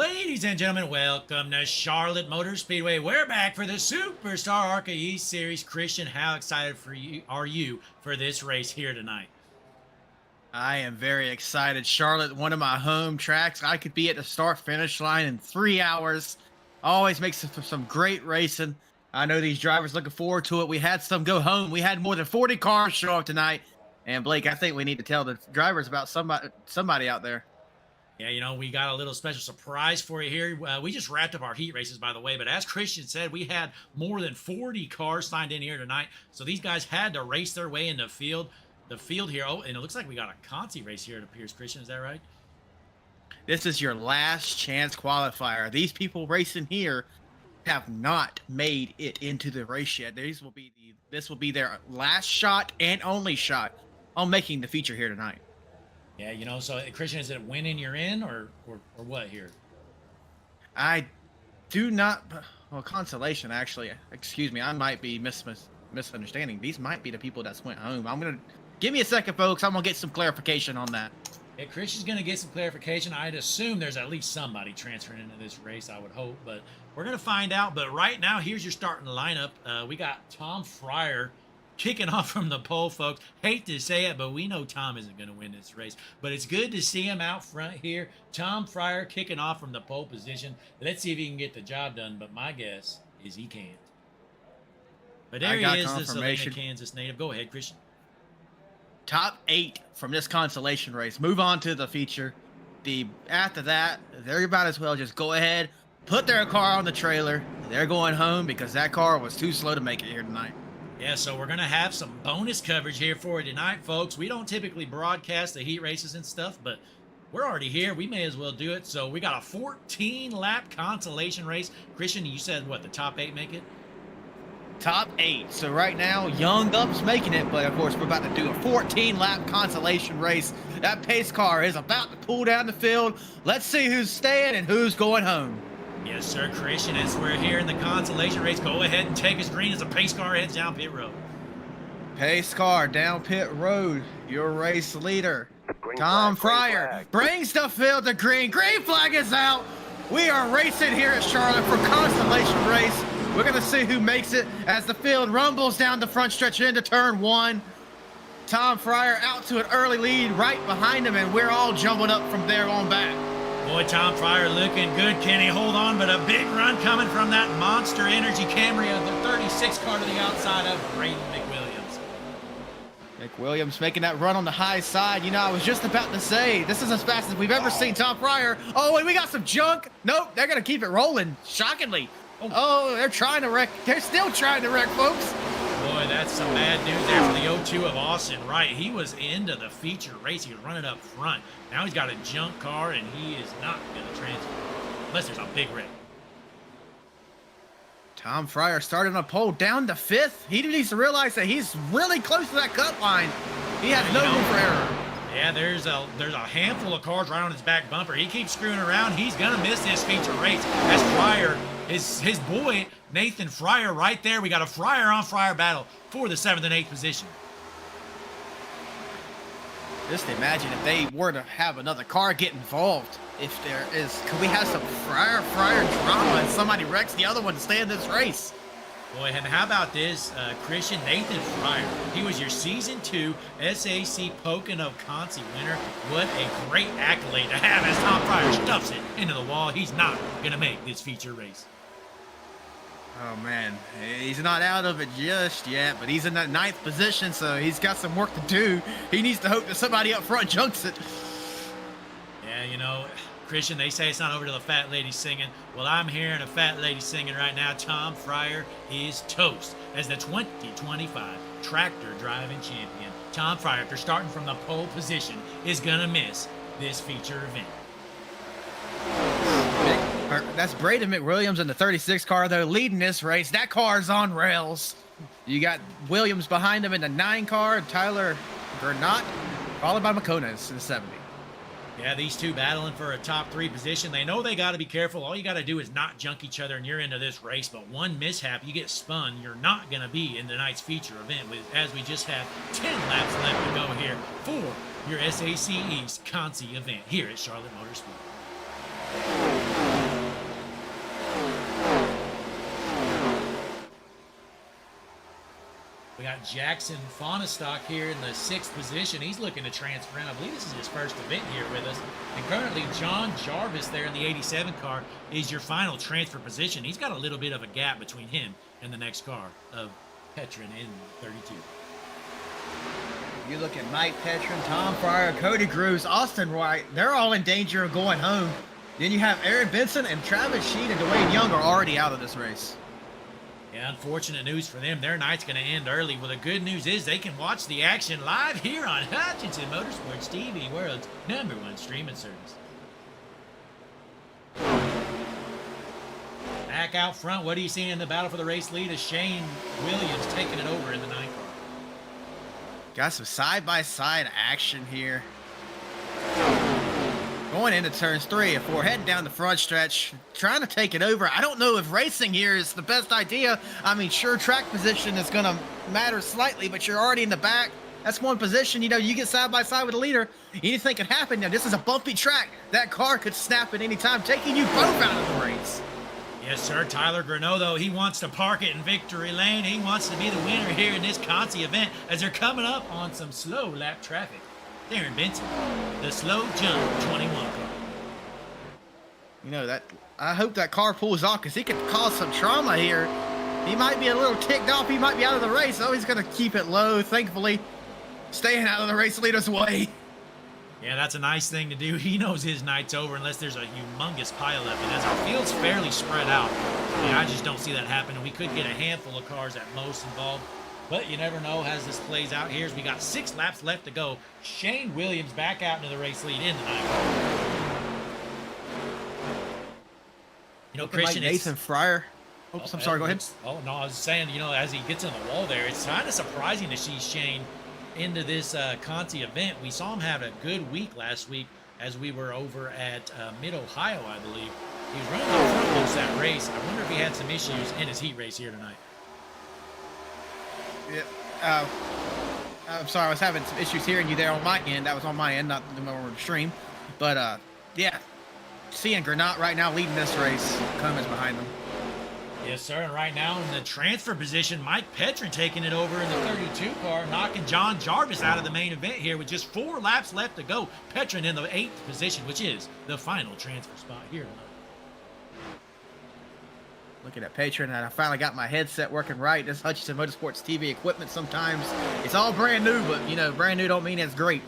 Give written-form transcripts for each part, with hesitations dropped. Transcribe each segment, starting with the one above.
Ladies and gentlemen, welcome to Charlotte Motor Speedway. We're back for the SuperStar ARCA East Series. Christian, how excited are you for this race here tonight? I am very excited. Charlotte, one of my home tracks. I could be at the start-finish line in 3 hours. Always makes for some great racing. I know these drivers looking forward to it. We had some go home. We had more than 40 cars show up tonight. And Blake, I think we need to tell the drivers about somebody out there. Yeah, you know, we got a little special surprise for you here. We just wrapped up our heat races, by the way, but as Christian said, we had more than 40 cars signed in here tonight. So these guys had to race their way in the field. The field here, oh, and it looks like we got a Conti race here, it appears. Christian, is that right? This is your last chance qualifier. These people racing here have not made it into the race yet. This will be their last shot and only shot on making the feature here tonight. Yeah, you know, so Christian, is it winning you're in or what here? I do not, well, consolation, actually. Excuse me, I might be misunderstanding. These might be the people that went home. Give me a second, folks. I'm going to get some clarification on that. Yeah, Christian's going to get some clarification. I'd assume there's at least somebody transferring into this race, I would hope. But we're going to find out. But right now, here's your starting lineup. We got Tom Fryer kicking off from the pole, folks. Hate to say it, but we know Tom isn't going to win this race. But it's good to see him out front here. Tom Fryer kicking off from the pole position. Let's see if he can get the job done. But my guess is he can't. But there he is, the Salina, Kansas native. Go ahead, Christian. Top 8 from this consolation race. Move on to the feature. After that, they're about as well just go ahead, put their car on the trailer. They're going home because that car was too slow to make it here tonight. Yeah, so we're going to have some bonus coverage here for you tonight, folks. We don't typically broadcast the heat races and stuff, but we're already here. We may as well do it. So we got a 14-lap consolation race. Christian, you said, what, the top 8 make it? Top 8. So right now, Young Up's making it, but of course, we're about to do a 14-lap consolation race. That pace car is about to pull down the field. Let's see who's staying and who's going home. Yes, sir, Christian, as we're here in the consolation race, go ahead and take us green as the pace car heads down pit road. Pace car down pit road. Your race leader, Tom Fryer, brings the field to green. Green flag is out. We are racing here at Charlotte for consolation race. We're going to see who makes it as the field rumbles down the front stretch into turn 1. Tom Fryer out to an early lead right behind him, and we're all jumping up from there on back. Boy, Tom Fryer looking good. Can he hold on? But a big run coming from that Monster Energy Camry of the 36 car to the outside of Braden McWilliams. McWilliams making that run on the high side. You know, I was just about to say, this is as fast as we've ever seen Tom Fryer. Oh, and we got some junk. Nope, they're going to keep it rolling, shockingly. Oh, they're trying to wreck. They're still trying to wreck, folks. Boy, that's some bad news there for the 02 of Austin Wright. He was into the feature race. He was running up front. Now he's got a junk car, and he is not going to transfer unless there's a big wreck. Tom Fryer starting a pole down to 5th. He needs to realize that he's really close to that cut line. He has no room for error. Yeah, there's a handful of cars right on his back bumper. He keeps screwing around. He's going to miss this feature race as Fryer, his boy, Nathan Fryer, right there. We got a Fryer-on-Fryer battle for the 7th and 8th position. Just imagine if they were to have another car get involved. If there is, could we have some Fryer drama and somebody wrecks the other one to stay in this race? Boy, and how about this, Christian? Nathan Fryer, he was your Season 2 SAC Pocono Conti winner. What a great accolade to have as Tom Fryer stuffs it into the wall. He's not going to make this feature race. Oh, man. He's not out of it just yet, but he's in that 9th position, so he's got some work to do. He needs to hope that somebody up front junks it. Yeah, you know, Christian, they say it's not over to the fat lady singing. Well, I'm hearing a fat lady singing right now. Tom Fryer is toast as the 2025 tractor driving champion. Tom Fryer, after starting from the pole position, is going to miss this feature event. That's Braden McWilliams in the 36 car, though, leading this race. That car's on rails. You got Williams behind him in the 9 car, Tyler Gernot, followed by McConas in the 70. Yeah, these two battling for a top 3 position. They know they got to be careful. All you got to do is not junk each other, and you're into this race. But one mishap, you get spun. You're not going to be in tonight's feature event, as we just have 10 laps left to go here for your SAC East Conti event here at Charlotte Motor Speedway. We got Jackson Faunastock here in the 6th position. He's looking to transfer in. I believe this is his first event here with us. And currently, John Jarvis there in the 87 car is your final transfer position. He's got a little bit of a gap between him and the next car of Petrin in 32. You look at Mike Petrin, Tom Fryer, Cody Grooves, Austin Wright. They're all in danger of going home. Then you have Aaron Benson and Travis Sheen and Dwayne Young are already out of this race. Yeah, unfortunate news for them. Their night's going to end early. Well, the good news is they can watch the action live here on Hutchinson Motorsports TV, world's #1 streaming service. Back out front, what do you see in the battle for the race lead? Is Shane Williams taking it over in the 9 car. Got some side-by-side action here. Going into turns 3 and 4, heading down the front stretch, trying to take it over. I don't know if racing here is the best idea. I mean, sure, track position is going to matter slightly, but you're already in the back. That's one position. You know, you get side by side with the leader. Anything could happen. Now, this is a bumpy track. That car could snap at any time, taking you both out of the race. Yes, sir. Tyler Greneau, though, he wants to park it in victory lane. He wants to be the winner here in this Conti event as they're coming up on some slow lap traffic. Darren Benson, the slow jump 21 car. You know, that I hope that car pulls off because he could cause some trauma here. He might be a little ticked off. He might be out of the race. Oh, he's going to keep it low, thankfully, staying out of the race leader's way. Yeah, that's a nice thing to do. He knows his night's over unless there's a humongous pileup. And as our field's fairly spread out, I just don't see that happening. We could get a handful of cars at most involved. But you never know as this plays out here. As we got 6 laps left to go. Shane Williams back out into the race lead in the 9 car. You know, Christian, like Nathan Fryer. Oops, I'm sorry, go ahead. Oh, no, I was saying, you know, as he gets in the wall there, it's kind of surprising to see Shane into this Conti event. We saw him have a good week last week as we were over at Mid-Ohio, I believe. He was running the front most that race. I wonder if he had some issues in his heat race here tonight. Yeah, I'm sorry, I was having some issues hearing you there on my end. That was on my end, not the more stream. But, yeah, seeing Granat right now leading this race. Cummins behind them. Yes, sir. And right now in the transfer position, Mike Petrin taking it over in the 32 car, knocking John Jarvis out of the main event here with just 4 laps left to go. Petrin in the 8th position, which is the final transfer spot here tonight. Looking at Patron, and I finally got my headset working right. This Hutchinson Motorsports TV equipment, sometimes it's all brand new, but, you know, brand new don't mean it's great.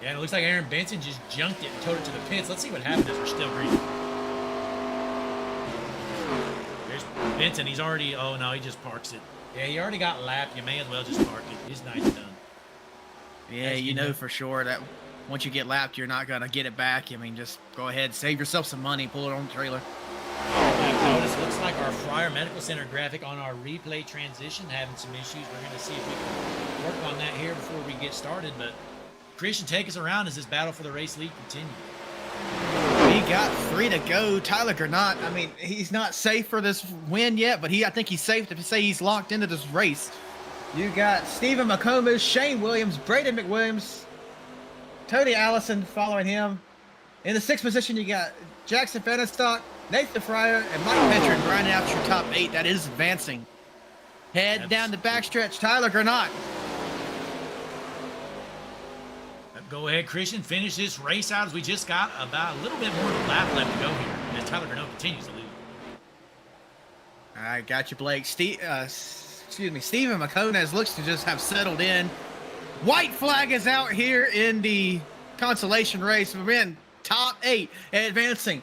Yeah, and it looks like Aaron Benson just junked it and towed it to the pits. Let's see what happens as we're still green. There's Benson. He's already, oh, no, he just parks it. Yeah, he already got lapped. You may as well just park it. His night's done. Yeah, you know for sure that once you get lapped, you're not going to get it back. I mean, just go ahead, save yourself some money, pull it on the trailer. Notice, looks like our Fryer Medical Center graphic on our replay transition having some issues. We're going to see if we can work on that here before we get started. But Christian, take us around as this battle for the race lead continues. We got 3 to go. Tyler Granat, I mean, he's not safe for this win yet, but I think he's safe to say he's locked into this race. You got Stephen McComas, Shane Williams, Braden McWilliams, Tony Allison following him. In the 6th position, you got Jackson Fennestock, Nathan Fryer, and Mike Petrin grinding out your top 8. That is advancing. Head down the backstretch, Tyler Granat. Go ahead, Christian. Finish this race out as we just got about a little bit more than a lap left to go here as Tyler Greneau continues to lead. All right, got you, Blake. Stephen McConas looks to just have settled in. White flag is out here in the consolation race. We're in top 8, advancing.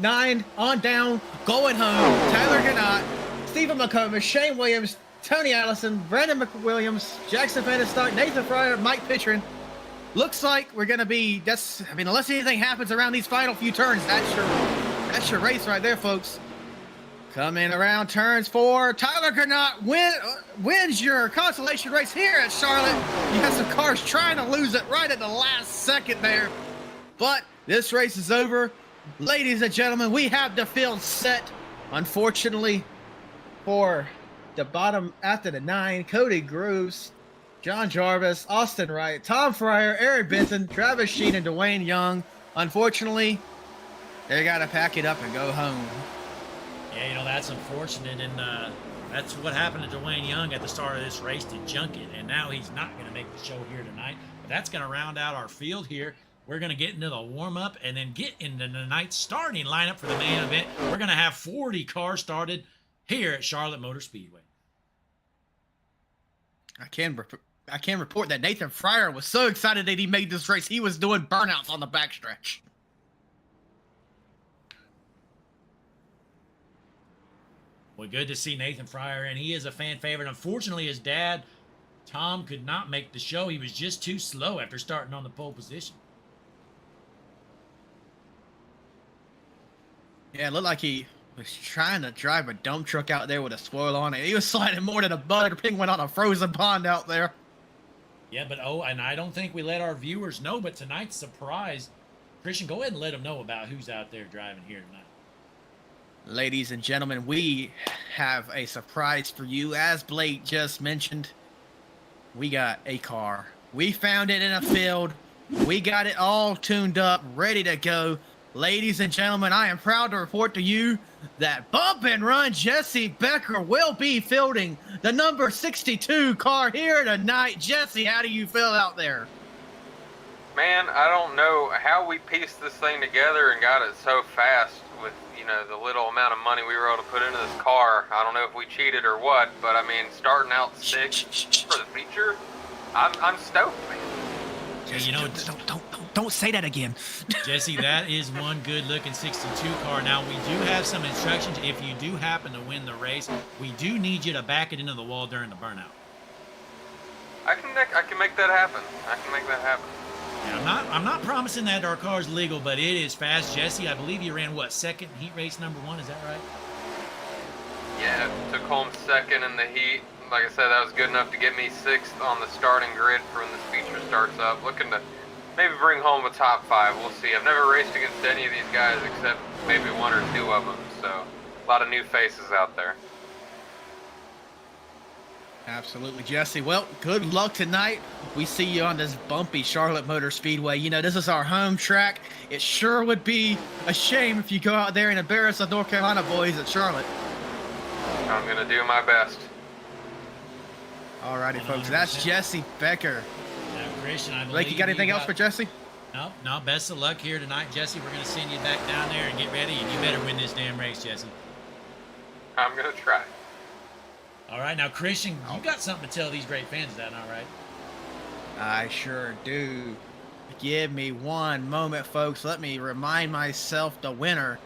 9 on down, going home. Tyler Granat, Stephen McComas, Shane Williams, Tony Allison, Brandon McWilliams, Jackson Fennestock, Nathan Fryer, Mike Petrin. Looks like we're going to be, unless anything happens around these final few turns, that's your race right there, folks. Coming around turns 4, Tyler Granat wins your consolation race here at Charlotte. You have some cars trying to lose it right at the last second there. But this race is over. Ladies and gentlemen, we have the field set. Unfortunately, for the bottom after the 9, Cody Grooves, John Jarvis, Austin Wright, Tom Fryer, Aaron Benson, Travis Sheen, and Dwayne Young. Unfortunately, they got to pack it up and go home. Yeah, you know, that's unfortunate. And That's what happened to Dwayne Young at the start of this race to Junket, and now he's not going to make the show here tonight. But that's going to round out our field here. We're going to get into the warm-up and then get into tonight's starting lineup for the main event. We're going to have 40 cars started here at Charlotte Motor Speedway. I can report that Nathan Fryer was so excited that he made this race, he was doing burnouts on the backstretch. Well, good to see Nathan Fryer, and he is a fan favorite. Unfortunately, his dad, Tom, could not make the show. He was just too slow after starting on the pole position. Yeah, it looked like he was trying to drive a dump truck out there with a spoiler on it. He was sliding more than a butter penguin on a frozen pond out there. Yeah, but and I don't think we let our viewers know, but tonight's surprise, Christian, go ahead and let them know about who's out there driving here tonight. Ladies and gentlemen, we have a surprise for you. As Blake just mentioned, we got a car. We found it in a field. We got it all tuned up, ready to go. Ladies and gentlemen, I am proud to report to you that Bump and Run Jesse Becker will be fielding the number 62 car here tonight. Jesse, how do you feel out there? Man, I don't know how we pieced this thing together and got it so fast with, you know, the little amount of money we were able to put into this car. I don't know if we cheated or what, but I mean, starting out sixth for the feature, I'm stoked, man. Yeah, you know, don't say that again. Jesse, that is one good-looking 62 car. Now, we do have some instructions. If you do happen to win the race, we do need you to back it into the wall during the burnout. I can make that happen. I can make that happen. Yeah, I'm not promising that our car's legal, but it is fast. Jesse, I believe you ran, what, second heat race number 1, is that right? Yeah, took home second in the heat. Like I said, that was good enough to get me 6th on the starting grid for when this feature starts up. Looking to maybe bring home a top 5. We'll see. I've never raced against any of these guys except maybe 1 or 2 of them. So a lot of new faces out there. Absolutely, Jesse. Well, good luck tonight. We see you on this bumpy Charlotte Motor Speedway. You know, this is our home track. It sure would be a shame if you go out there and embarrass the North Carolina boys at Charlotte. I'm going to do my best. Alrighty, folks. That's Jesse Becker. Now, Christian, I believe Blake, you got anything else for Jesse? No, best of luck here tonight, Jesse. We're going to send you back down there and get ready, and you better win this damn race, Jesse. I'm going to try. All right, now, Christian, you got something to tell these great fans, is that not right? I sure do. Give me one moment, folks. Let me remind myself the winner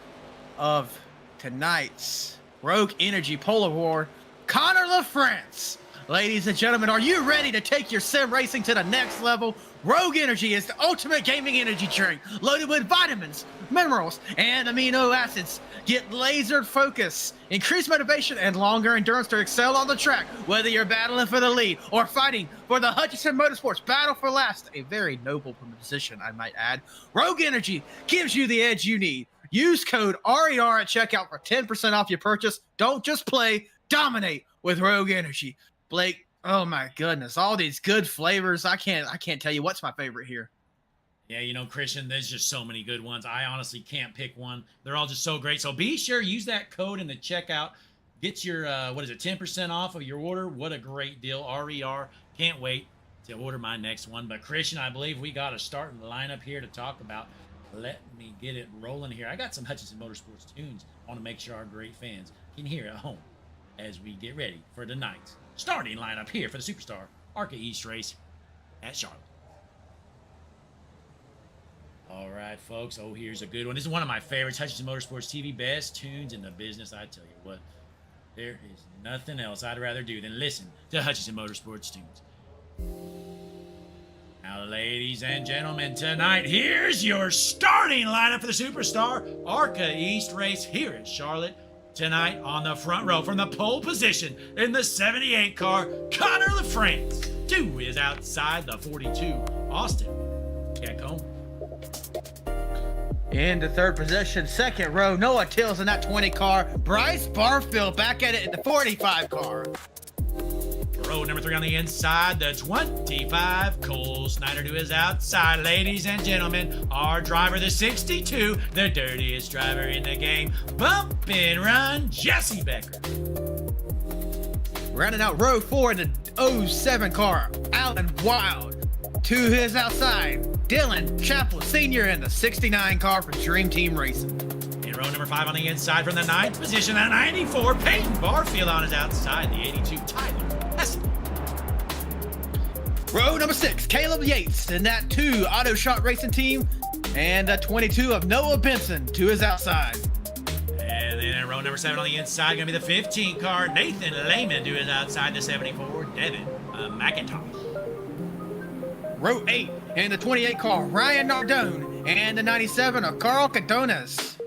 of tonight's Rogue Energy Pole Award, Connor LaFrance. Ladies and gentlemen, are you ready to take your sim racing to the next level? Rogue Energy is the ultimate gaming energy drink, loaded with vitamins, minerals, and amino acids. Get laser focus, increased motivation, and longer endurance to excel on the track. Whether you're battling for the lead or fighting for the Hutchinson Motorsports Battle for Last, a very noble position, I might add, Rogue Energy gives you the edge you need. Use code RER at checkout for 10% off your purchase. Don't just play, dominate with Rogue Energy. Blake, oh my goodness, all these good flavors. I can't tell you what's my favorite here. Yeah, you know, Christian, there's just so many good ones. I honestly can't pick one. They're all just so great. So be sure, use that code in the checkout. Get your, 10% off of your order. What a great deal. RER. Can't wait to order my next one. But Christian, I believe we got a starting lineup here to talk about. Let me get it rolling here. I got some Hutchinson Motorsports tunes. I want to make sure our great fans can hear at home as we get ready for tonight's starting lineup here for the SuperStar ARCA East race at Charlotte. All right, folks. Oh, here's a good one. This is one of my favorites. Hutchinson Motorsports TV, best tunes in the business. I tell you what, there is nothing else I'd rather do than listen to Hutchinson Motorsports tunes. Now, ladies and gentlemen, tonight, here's your starting lineup for the SuperStar ARCA East race here at Charlotte. Tonight, on the front row from the pole position in the 78 car, Connor LaFrance. 2 is outside the 42, Austin Kekholm. In the third position, second row, Noah Tills in that 20 car. Bryce Barfield back at it in the 45 car. Row number 3 on the inside, the 25, Cole Snyder to his outside. Ladies and gentlemen, our driver, the 62, the dirtiest driver in the game, Bump and Run Jesse Becker. Rounding out row 4 in the 07 car, Alan Wild. To his outside, Dylan Chappell Sr. in the 69 car for Dream Team Racing. In row number 5 on the inside from the 9th position, the 94, Peyton Barfield on his outside, the 82, Tyler Heston. Row number 6, Caleb Yates in that 2 Auto Shot Racing team, and the 22 of Noah Benson to his outside. And then in row number 7 on the inside, going to be the 15 car, Nathan Lehman to his outside, the 74, Devin McIntosh. Row 8 in the 28 car, Ryan Nardone, and the 97 of Carl Cadonas.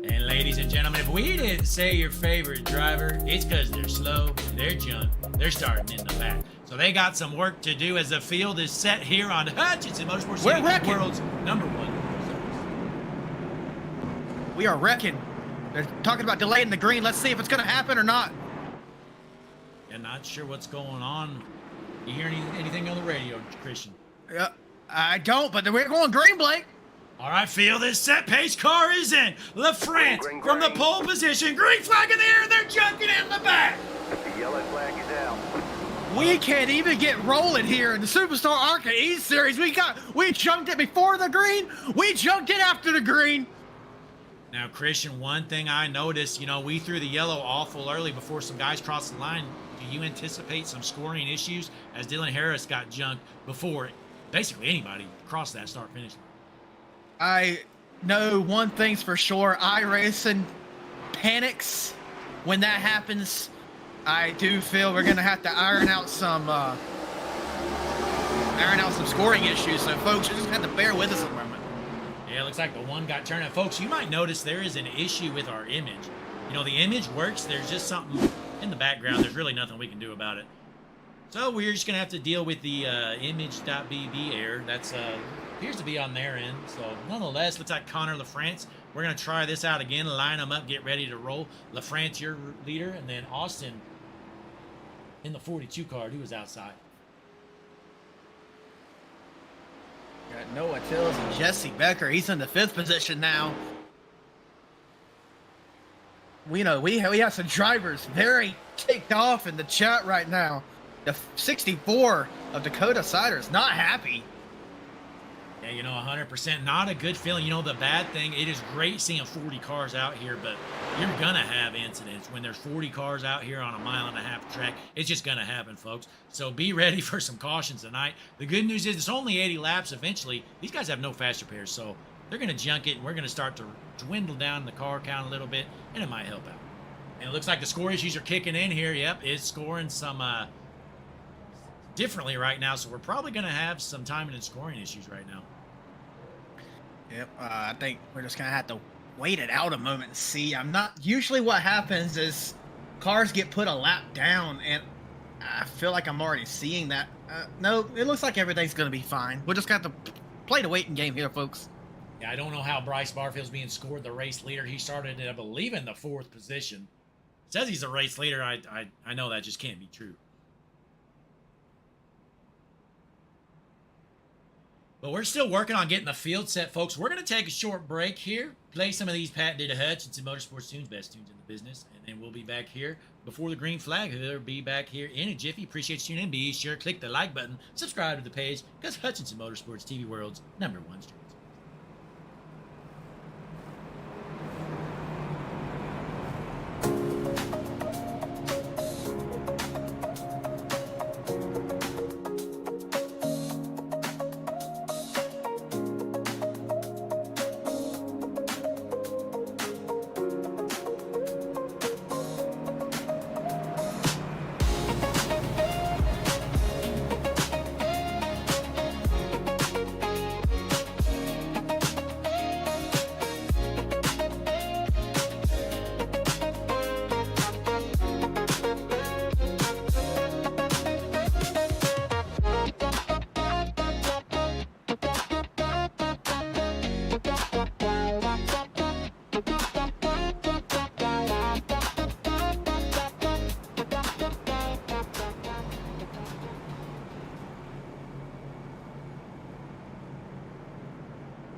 And ladies and gentlemen, if we didn't say your favorite driver, it's because they're slow, they're junk, they're starting in the back. So they got some work to do as the field is set here on Hutchinson Motorsports, We're wrecking. World's #1. We are wrecking. They're talking about delaying the green. Let's see if it's going to happen or not. Yeah, not sure what's going on. You hear anything on the radio, Christian? I don't, but we're going green, Blake. All right, field is set. Pace car is in. LaFrance from the pole position. Green flag in the air, and they're junking in the back. The yellow flag is out. We can't even get rolling here in the SuperStar ARCA East Series. We junked it before the green. We junked it after the green. Now, Christian, one thing I noticed, we threw the yellow awful early before some guys crossed the line. Do you anticipate some scoring issues as Dylan Harris got junked before basically anybody crossed that start-finish line? I know one thing's for sure. iRacing panics when that happens. I do feel we're going to have to iron out some scoring issues. So, folks, you just have to bear with us a moment. Yeah, it looks like the one got turned. And folks, you might notice there is an issue with our image. The image works. There's just something in the background. There's really nothing we can do about it. So we're just going to have to deal with the image.bb error. That's appears to be on their end. So nonetheless, looks like Connor LaFrance. We're going to try this out again. Line them up. Get ready to roll. LaFrance, your leader. And then Austin in the 42 car. He was outside. Got Noah Tills and Jesse Becker. He's in the 5th position now. We have some drivers very ticked off in the chat right now. The 64 of Dakota Sider is not happy. Yeah, 100% not a good feeling. The bad thing, it is great seeing 40 cars out here, but you're going to have incidents. When there's 40 cars out here on a 1.5 mile track, it's just going to happen, folks. So be ready for some cautions tonight. The good news is it's only 80 laps eventually. These guys have no fast repairs, so they're going to junk it, and we're going to start to dwindle down the car count a little bit, and it might help out. And it looks like the score issues are kicking in here. Yep, it's scoring some differently right now, so we're probably going to have some timing and scoring issues right now. Yep, I think we're just going to have to wait it out a moment and see. Usually what happens is cars get put a lap down, and I feel like I'm already seeing that. No, it looks like everything's going to be fine. We'll just have to play the waiting game here, folks. Yeah, I don't know how Bryce Barfield's being scored the race leader. He started, I believe, in the 4th position. It says he's a race leader. I know that just can't be true. But we're still working on getting the field set, folks. We're going to take a short break here, play some of these Pat Did a Hutchinson Motorsports tunes, best tunes in the business, and then we'll be back here before the green flag. We'll be back here in a jiffy. Appreciate you tuning in. Be sure to click the like button, subscribe to the page, because Hutchinson Motorsports TV World's #1 stream.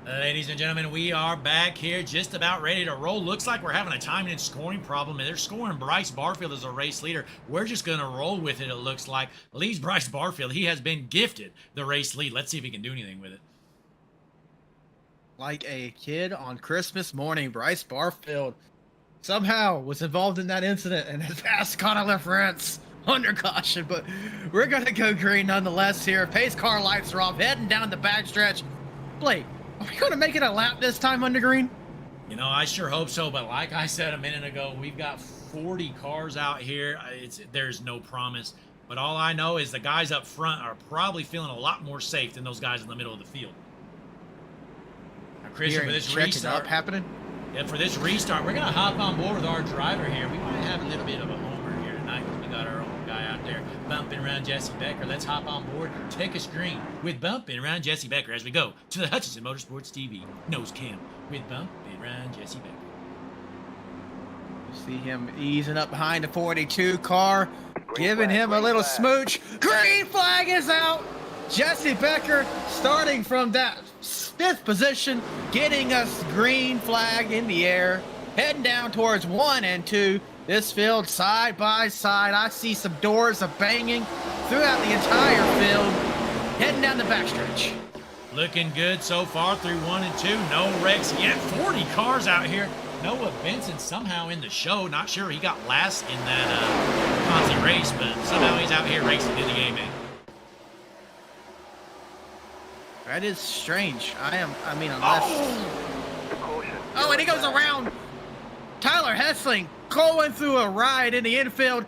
Ladies and gentlemen, we are back here just about ready to roll. Looks like we're having a timing and scoring problem, and they're scoring Bryce Barfield as a race leader. We're just going to roll with it, it looks like. Leads Bryce Barfield. He has been gifted the race lead. Let's see if he can do anything with it. Like a kid on Christmas morning, Bryce Barfield somehow was involved in that incident and has passed Connor LaFrance under caution, but we're going to go green nonetheless here. Pace car lights are off, heading down the backstretch. Blake, are we going to make it a lap this time under green? You know, I sure hope so, but like I said a minute ago, we've got 40 cars out here. There's no promise, but all I know is the guys up front are probably feeling a lot more safe than those guys in the middle of the field. Now, Christian, for this restart happening. Yeah, for this restart, we're going to hop on board with our driver here. We might have a little bit of a homer here tonight because we got our own guy out there bumping around Jesse Becker. Let's hop on board, take a screen with bumping around Jesse Becker as we go to the Hutchinson Motorsports TV nose cam with bumping around Jesse Becker. You see him easing up behind the 42 car, giving him a little smooch. Green flag is out. Jesse Becker starting from that 5th position, getting us green flag in the air, heading down towards 1 and 2. This field side by side. I see some doors of banging throughout the entire field, heading down the backstretch. Looking good so far through 1 and 2. No wrecks yet. 40 cars out here. Noah Benson somehow in the show. Not sure he got last in that constant race, but somehow he's out here racing in the game, man. That is strange. Unless... Oh, and he goes around. Tyler Hessling going through a ride in the infield.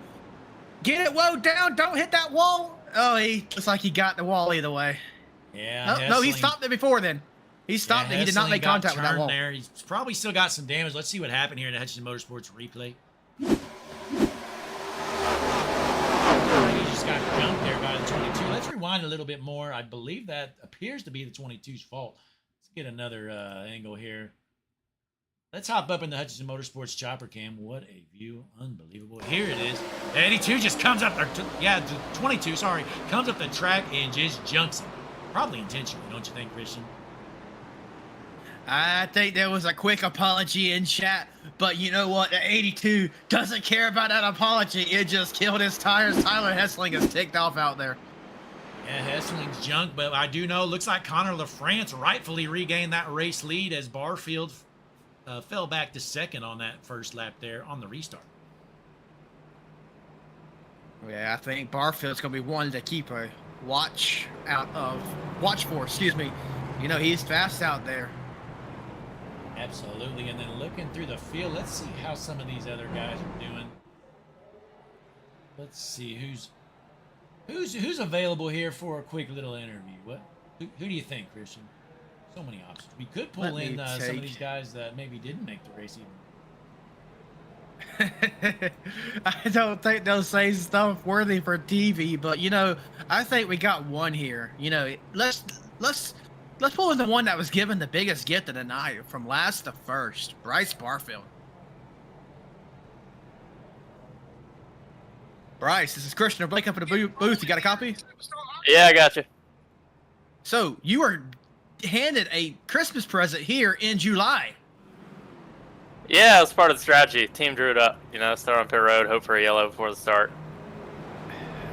Get it low down. Don't hit that wall. Oh, he looks like he got the wall either way. Yeah. No, he stopped it before then. He stopped it. He did not make contact with that wall. There. He's probably still got some damage. Let's see what happened here in the Hutchinson Motorsports replay. He just got jumped there by the 22. Let's rewind a little bit more. I believe that appears to be the 22's fault. Let's get another angle here. Let's hop up in the Hutchinson Motorsports chopper cam. What a view. Unbelievable. Here it is. The 82 just comes up, the 22, sorry, comes up the track and just junks him. Probably intentionally, don't you think, Christian? I think there was a quick apology in chat, but you know what? The 82 doesn't care about that apology. It just killed his tires. Tyler Hessling is ticked off out there. Yeah, Hessling's junk, but I do know, looks like Connor LaFrance rightfully regained that race lead as Barfield fell back to second on that first lap there on the restart. Yeah, I think Barfield's going to be one to keep a watch for, excuse me. You know, he's fast out there. Absolutely, and then looking through the field, let's see how some of these other guys are doing. Let's see who's available here for a quick little interview. Who do you think, Christian? So many options. We could pull in some of these guys that maybe didn't make the race even. I don't think they'll say stuff worthy for TV, but you know, I think we got one here. You know, let's pull in the one that was given the biggest gift of the night from last to first, Bryce Barfield. Bryce, this is Christian or Blake up in the booth. You got a copy? Yeah, I got you. So you were handed a Christmas present here in July. Yeah, it was part of the strategy. Team drew it up. You know, start on pit road, hope for a yellow before the start.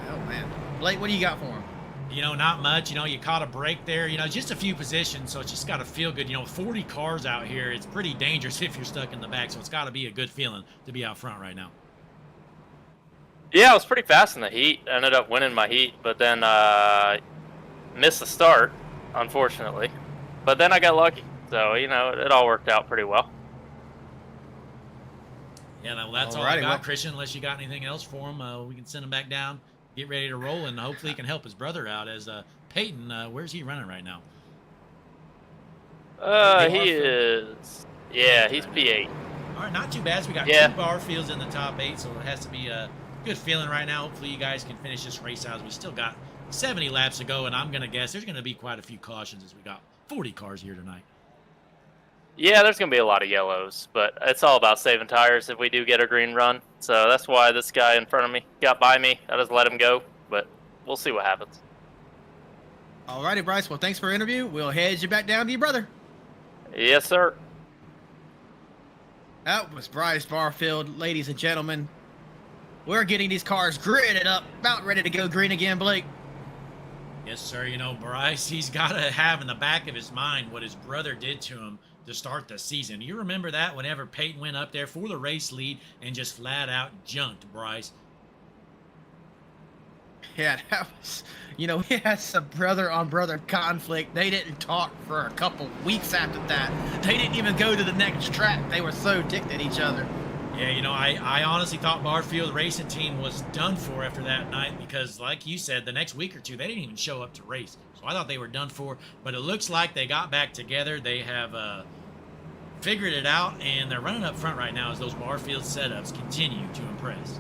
Oh, man. Blake, what do you got for him? You know, not much. You know, you caught a break there. You know, just a few positions, so it's just got to feel good. You know, 40 cars out here. It's pretty dangerous if you're stuck in the back, so it's got to be a good feeling to be out front right now. Yeah, I was pretty fast in the heat. I ended up winning my heat, but then missed the start, unfortunately. But then I got lucky. So, you know, it all worked out pretty well. Yeah, well, that's all I got, Christian. Unless you got anything else for him, we can send him back down, get ready to roll, and hopefully he can help his brother out. As Peyton, where's he running right now? He is. Yeah, he's P8. All right, not too bad. So we got 2 Barfields in the top 8, so it has to be a good feeling right now. Hopefully you guys can finish this race out. We still got 70 laps to go, and I'm going to guess there's going to be quite a few cautions as we got 40 cars here tonight. Yeah, there's going to be a lot of yellows, but it's all about saving tires if we do get a green run. So that's why this guy in front of me got by me. I just let him go, but we'll see what happens. All righty, Bryce. Well, thanks for the interview. We'll head you back down to your brother. Yes, sir. That was Bryce Barfield, ladies and gentlemen. We're getting these cars gridded up, about ready to go green again, Blake. Yes, sir. You know, Bryce, he's got to have in the back of his mind what his brother did to him to start the season. You remember that whenever Peyton went up there for the race lead and just flat out junked Bryce? Yeah, that was, you know, he had some brother-on-brother conflict. They didn't talk for a couple weeks after that. They didn't even go to the next track. They were so ticked at each other. Yeah, you know, I honestly thought Barfield Racing Team was done for after that night because, like you said, the next week or two, they didn't even show up to race. So I thought they were done for, but it looks like they got back together. They have figured it out, and they're running up front right now as those Barfield setups continue to impress.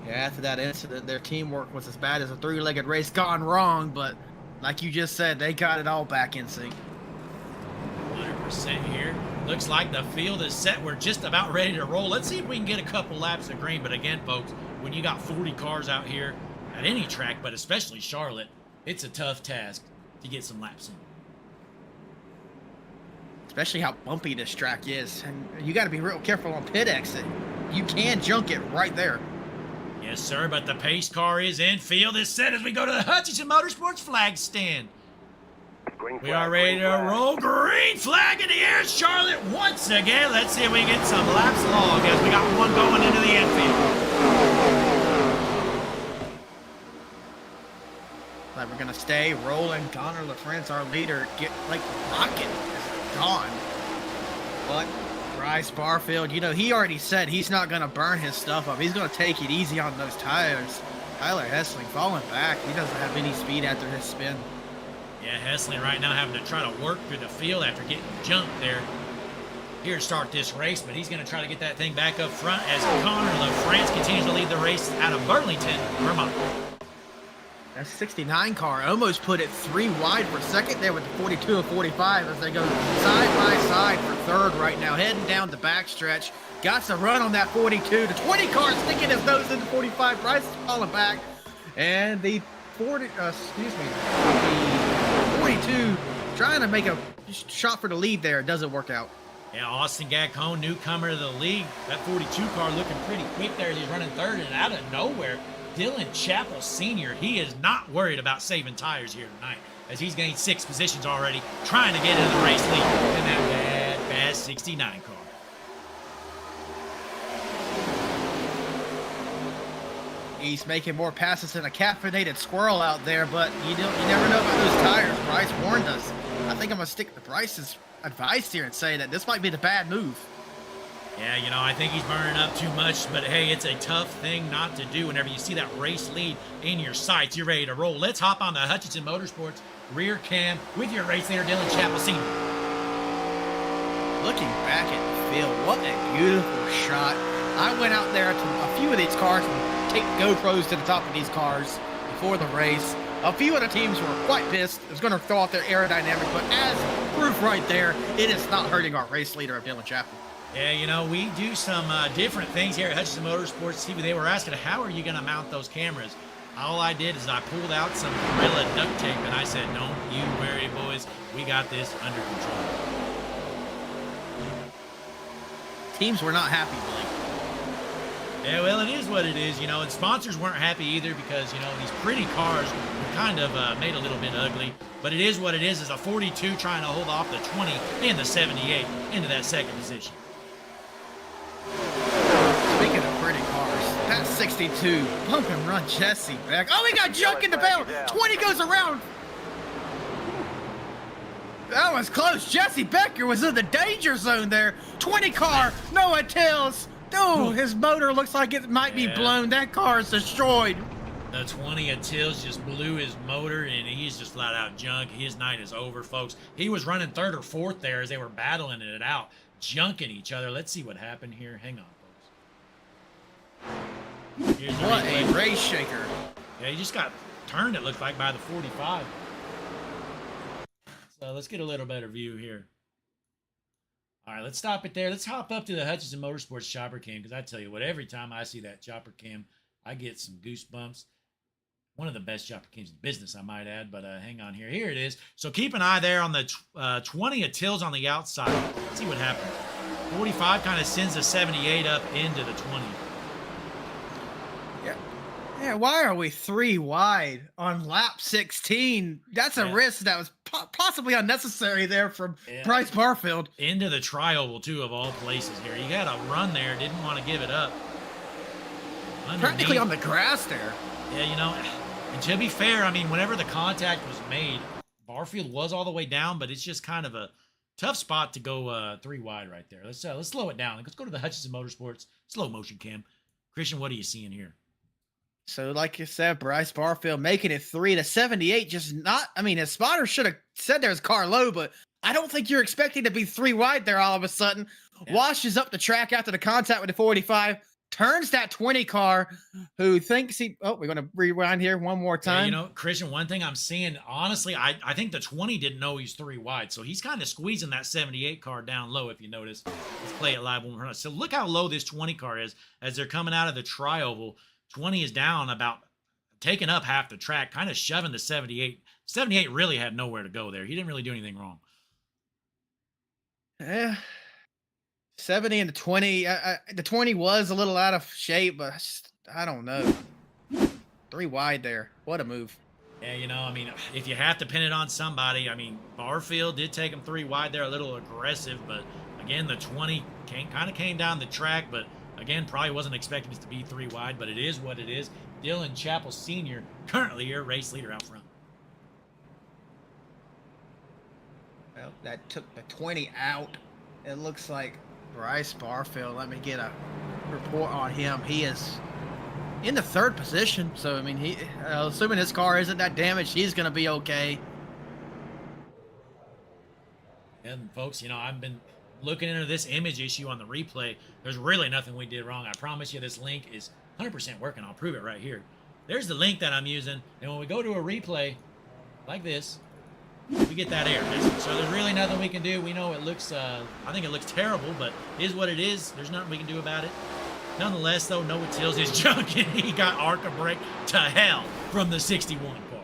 Yeah, after that incident, their teamwork was as bad as a three-legged race gone wrong, but like you just said, they got it all back in sync. 100% here. Looks like the field is set. We're just about ready to roll. Let's see if we can get a couple laps of green. But again, folks, when you got 40 cars out here at any track, but especially Charlotte, it's a tough task to get some laps in. Especially how bumpy this track is. And you got to be real careful on pit exit. You can junk it right there. Yes, sir, but the pace car is in. Field is set as we go to the Hutchinson Motorsports flag stand. We are ready to roll. Green flag in the air. Charlotte once again. Let's see if we can get some laps long as we got one going into the infield. Like we're going to stay rolling. Connor LaFrance, our leader, get like rocket is gone. But Bryce Barfield, you know, he already said he's not going to burn his stuff up. He's going to take it easy on those tires. Tyler Hessling falling back. He doesn't have any speed after his spin. Yeah, Hessling right now having to try to work through the field after getting jumped there here to start this race, but he's going to try to get that thing back up front as Connor LaFrance continues to lead the race out of Burlington, Vermont. That 69 car almost put it 3 wide for second there with the 42 and 45 as they go side by side for third right now, heading down the backstretch. Got to run on that 42. The 20 car sticking his nose into 45. Bryce is falling back. And the 42 trying to make a shot for the lead there. It doesn't work out. Yeah, Austin Gacone, newcomer to the league. That 42 car looking pretty quick there. He's running third, and out of nowhere, Dylan Chappell Sr., he is not worried about saving tires here tonight as he's gained 6 positions already, trying to get into the race lead in that bad 69 car. He's making more passes than a caffeinated squirrel out there, but you never know about those tires. Bryce warned us. I think I'm going to stick to Bryce's advice here and say that this might be the bad move. Yeah, you know, I think he's burning up too much, but hey, it's a tough thing not to do whenever you see that race lead in your sights. You're ready to roll. Let's hop on the Hutchinson Motorsports rear cam with your race leader, Dylan Chappell Sr. Looking back at the field, what a beautiful shot. I went out there to a few of these cars and take GoPros to the top of these cars before the race. A few of the teams were quite pissed. It was going to throw off their aerodynamic, but as proof right there, it is not hurting our race leader of Dylan Chappell. Yeah, you know, we do some different things here at Hutchinson Motorsports. See, they were asking, how are you going to mount those cameras? All I did is I pulled out some Gorilla duct tape, and I said, don't you worry, boys. We got this under control. Teams were not happy, Blake. Yeah, well, it is what it is, you know, and sponsors weren't happy either because, you know, these pretty cars were kind of made a little bit ugly. But it is what it is a 42 trying to hold off the 20 and the 78 into that second position. Speaking of pretty cars, that 62, bump and run Jesse back. Oh, he got junk in the bell. 20 goes around. That was close. Jesse Becker was in the danger zone there. 20 car, Noah Tills. Oh, his motor looks like it might be blown. That car is destroyed. The 20 of Tills just blew his motor, and he's just flat out junk. His night is over, folks. He was running third or fourth there as they were battling it out, junking each other. Let's see what happened here. Hang on, folks. Here's what a race shaker. Yeah, he just got turned, it looked like, by the 45. So let's get a little better view here. All right, let's stop it there. Let's hop up to the Hutchinson Motorsports chopper cam because I tell you what, every time I see that chopper cam, I get some goosebumps. One of the best jockey teams in business, I might add. But hang on here. Here it is. So keep an eye there on the 20 of Tills on the outside. Let's see what happens. 45 kind of sends the 78 up into the 20. Yeah, why are we 3 wide on lap 16? That's a risk that was possibly unnecessary there from Bryce Barfield. Into the tri-oval, too, of all places here. He had a run there, didn't want to give it up. Practically on the grass there. Yeah, you know, and to be fair, I mean, whenever the contact was made, Barfield was all the way down, but it's just kind of a tough spot to go 3 wide right there. Let's slow it down. Let's go to the Hutchinson Motorsports slow motion cam. Christian, what are you seeing here? So, like you said, Bryce Barfield making it 3 to 78. Just not, I mean, his spotter should have said there's car low, but I don't think you're expecting to be 3 wide there all of a sudden. Yeah. Washes up the track after the contact with the 45, turns that 20 car who thinks he, oh, we're going to rewind here one more time. Yeah, you know, Christian, one thing I'm seeing, honestly, I think the 20 didn't know he's 3 wide, so he's kind of squeezing that 78 car down low, if you notice. Let's play it live when we're on. So look how low this 20 car is as they're coming out of the tri-oval. 20 is down about taking up half the track, kind of shoving the 78. 78 really had nowhere to go there. He didn't really do anything wrong. Yeah. 70 and the 20. The 20 was a little out of shape, but I don't know. 3 wide there. What a move. Yeah, you know, I mean, if you have to pin it on somebody, I mean, Barfield did take him 3 wide there, a little aggressive, but again, the 20 kind of came down the track, but again, probably wasn't expecting this to be 3 wide, but it is what it is. Dylan Chappell Sr., currently your race leader out front. Well, that took the 20 out. It looks like Bryce Barfield, let me get a report on him. He is in the 3rd position, so, I mean, he, assuming his car isn't that damaged, he's going to be okay. And, folks, you know, I've been looking into this image issue on the replay. There's really nothing we did wrong. I promise you this link is 100% working. I'll prove it right here. There's the link that I'm using. And when we go to a replay like this, we get that error message. So there's really nothing we can do. We know it looks, I think it looks terrible, but it is what it is. There's nothing we can do about it. Nonetheless, though, Noah Tills is junk, and he got ARCA brake to hell from the 61 car.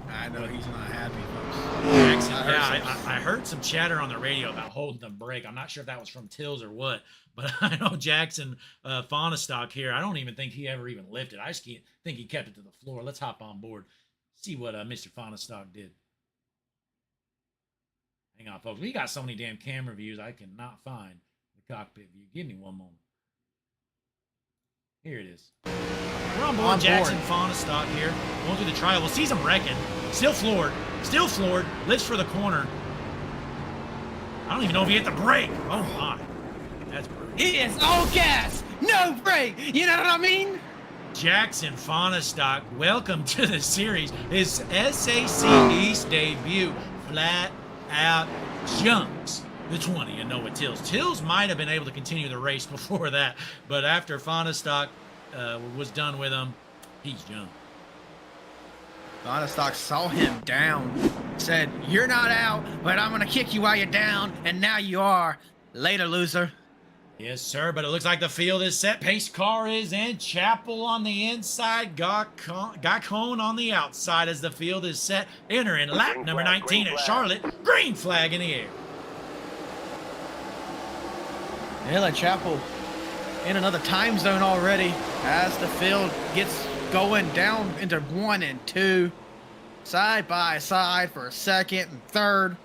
I know he's not happy, folks. Jackson, I heard some chatter on the radio about holding the brake. I'm not sure if that was from Tills or what, but I know Jackson Faunastock here, I don't even think he ever even lifted. I just think he kept it to the floor. Let's hop on board, see what Mr. Faunastock did. Hang on, folks. We got so many damn camera views, I cannot find the cockpit view. Give me one moment. Here it is. We're on board. Jackson Faunastock here. Going through the trial. We'll see him wrecking. Still floored. Still floored. Lifts for the corner. I don't even know if he hit the brake. Oh, my. That's brutal. He is all gas. No brake. You know what I mean? Jackson Faunastock, welcome to the series. His SAC East debut. Flat out jumps the 20 and Noah Tills. Tills might have been able to continue the race before that, but after Faunastock was done with him, he's jumped. Faunastock saw him down, said, "You're not out, but I'm going to kick you while you're down," and now you are. Later, loser. Yes, sir, but it looks like the field is set. Pace car is in. Chappell on the inside. Gacone on the outside as the field is set. Entering lap number 19 at Charlotte. Green flag in the air. Dylan Chappell in another time zone already as the field gets going down into 1 and 2. Side by side for 2nd and 3rd.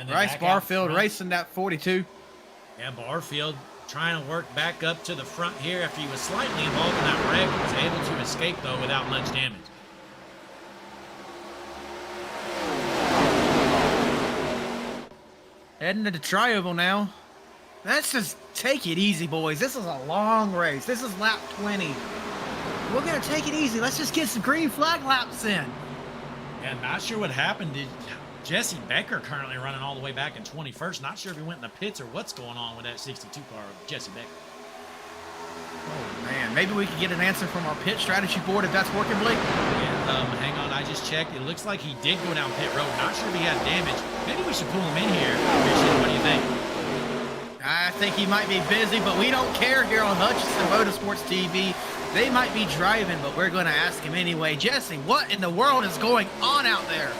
Bryce Barfield racing that 42. Yeah, Barfield trying to work back up to the front here after he was slightly involved in that wreck. Was able to escape, though, without much damage. Heading to the tri-oval now. Let's just take it easy, boys. This is a long race. This is lap 20. We're going to take it easy. Let's just get some green flag laps in. Yeah, not sure what happened. Jesse Becker currently running all the way back in 21st. Not sure if he went in the pits or what's going on with that 62 car of Jesse Becker. Oh, man. Maybe we could get an answer from our pit strategy board if that's working, Blake. Yeah, hang on. I just checked. It looks like he did go down pit road. Not sure if he had damage. Maybe we should pull him in here. Christian, what do you think? I think he might be busy, but we don't care here on Hutchinson Motorsports TV. They might be driving, but we're going to ask him anyway. Jesse, what in the world is going on out there?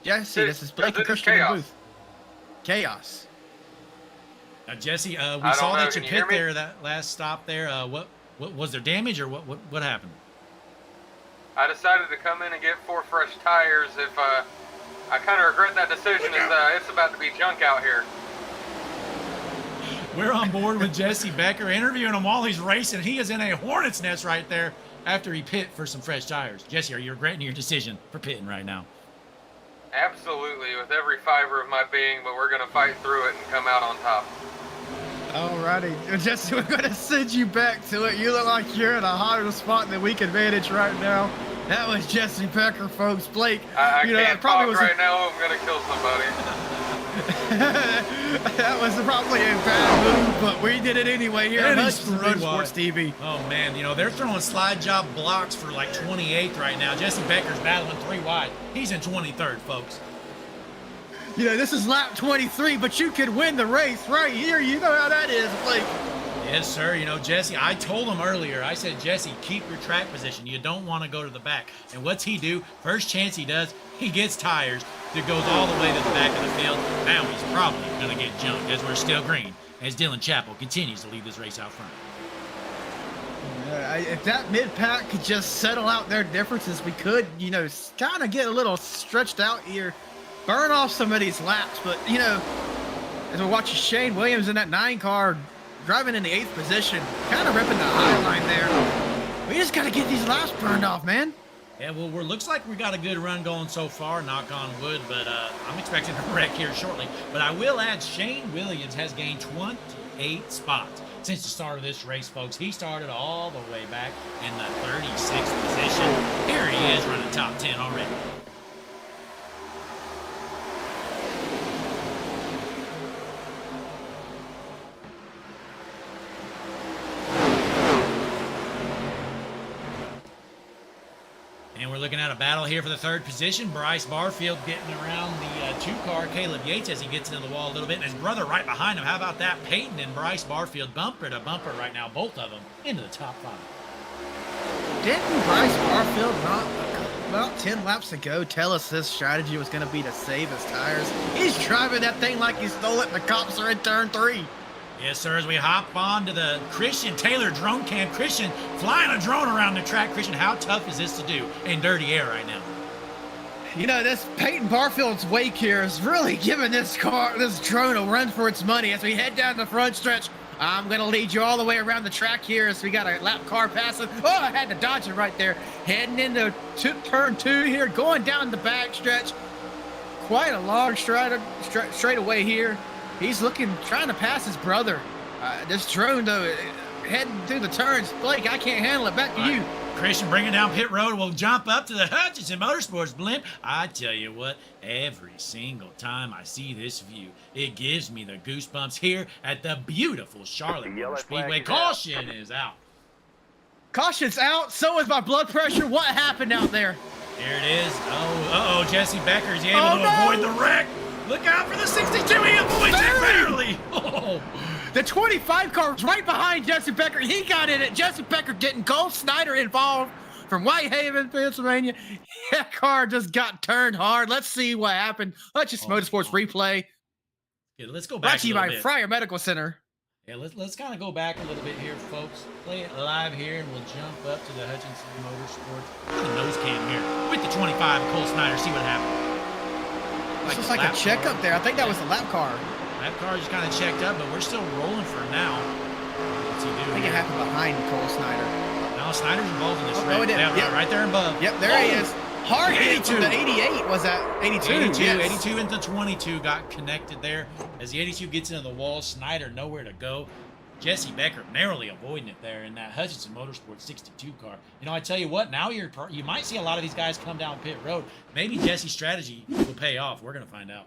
Jesse, this is Blake and Christian in the booth. Chaos. Now, Jesse, we saw that you pit there that last stop there. What was there damage or what happened? I decided to come in and get 4 fresh tires. If I kind of regret that decision, it's about to be junk out here. We're on board with Jesse Becker, interviewing him while he's racing. He is in a hornet's nest right there after he pit for some fresh tires. Jesse, are you regretting your decision for pitting right now? Absolutely, with every fiber of my being, but we're going to fight through it and come out on top. Alrighty, Jesse, we're going to send you back to it. You look like you're in a hotter spot than we can manage right now. That was Jesse Becker, folks. Blake, I can't talk right now. I'm going to kill somebody. That was probably a bad move, but we did it anyway here on Hutchinson Motorsports TV. Oh, man, you know, they're throwing slide job blocks for like 28th right now. Jesse Becker's battling 3 wide. He's in 23rd, folks. You know, this is lap 23, but you could win the race right here. You know how that is, Blake. Yes, sir. You know, Jesse, I told him earlier, I said, Jesse, keep your track position. You don't want to go to the back. And what's he do? First chance he does, he gets tires that goes all the way to the back of the field. Now he's probably going to get jumped as we're still green, as Dylan Chappell continues to lead this race out front. If that mid-pack could just settle out their differences, we could, you know, kind of get a little stretched out here, burn off some of these laps. But, you know, as we're watching Shane Williams in that 9 car driving in the 8th position, kind of ripping the high line there. We just got to get these laps burned off, man. Yeah, well, looks like we got a good run going so far, knock on wood, but I'm expecting a wreck here shortly. But I will add, Shane Williams has gained 28 spots since the start of this race, folks. He started all the way back in the 36th position. Here he is running top 10 already. And we're looking at a battle here for the 3rd position. Bryce Barfield getting around the 2-car. Caleb Yates as he gets into the wall a little bit. And his brother right behind him. How about that? Peyton and Bryce Barfield bumper to bumper right now. Both of them into the top 5. Didn't Bryce Barfield not about 10 laps ago tell us this strategy was going to be to save his tires? He's driving that thing like he stole it and the cops are in turn 3. Yes, sir, as we hop on to the Christian Taylor drone cam. Christian flying a drone around the track. Christian, how tough is this to do in dirty air right now? You know, this Peyton Barfield's wake here is really giving this drone a run for its money as we head down the front stretch. I'm going to lead you all the way around the track here as we got a lap car passing. Oh, I had to dodge it right there. Heading into turn 2 here, going down the back stretch. Quite a long straightaway here. He's trying to pass his brother. This drone, though, heading through the turns. Blake, I can't handle it. Back to you. Christian bringing down pit road. We'll jump up to the Hutchinson Motorsports blimp. I tell you what, every single time I see this view, it gives me the goosebumps here at the beautiful Charlotte Motor Speedway. Caution is out. Caution's out. So is my blood pressure. What happened out there? There it is. Oh, Jesse Becker is able to avoid the wreck. Look out for the 62. He avoids it barely. Oh. The 25 car was right behind Jesse Becker. He got in it. Jesse Becker getting Cole Snyder involved from Whitehaven, Pennsylvania. That car just got turned hard. Let's see what happened. Hutchinson Motorsports replay. Yeah, let's go back. Brought to you by Fryer Medical Center. Yeah, let's kind of go back a little bit here, folks. Play it live here, and we'll jump up to the Hutchinson Motorsports. The nose cam here with the 25 Cole Snyder. See what happened. This looks like a checkup there. I think that was the lap car. Lap car just kind of checked up, but we're still rolling for now. What's he doing? I think it happened behind Cole Snyder. No, Snyder's involved in this race. Oh, it did. Yeah, right there above. Yep, there he is. Hard hit from the 88. Was that 82? 82, yes. 82 into 22 got connected there. As the 82 gets into the wall, Snyder nowhere to go. Jesse Becker narrowly avoiding it there in that Hutchinson Motorsports 62 car. You know, I tell you what, now you might see a lot of these guys come down pit road. Maybe Jesse's strategy will pay off. We're going to find out.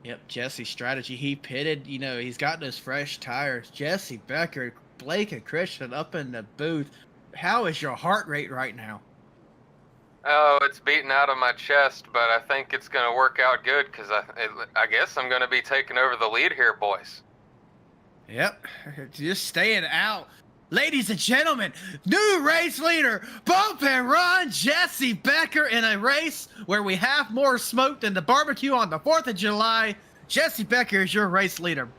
Yep, Jesse's strategy. He pitted, you know, he's got those fresh tires. Jesse Becker, Blake and Christian up in the booth. How is your heart rate right now? Oh, it's beating out of my chest, but I think it's going to work out good because I guess I'm going to be taking over the lead here, boys. Yep, just staying out. Ladies and gentlemen, new race leader, bump and run, Jesse Becker in a race where we have more smoke than the barbecue on the 4th of July. Jesse Becker is your race leader.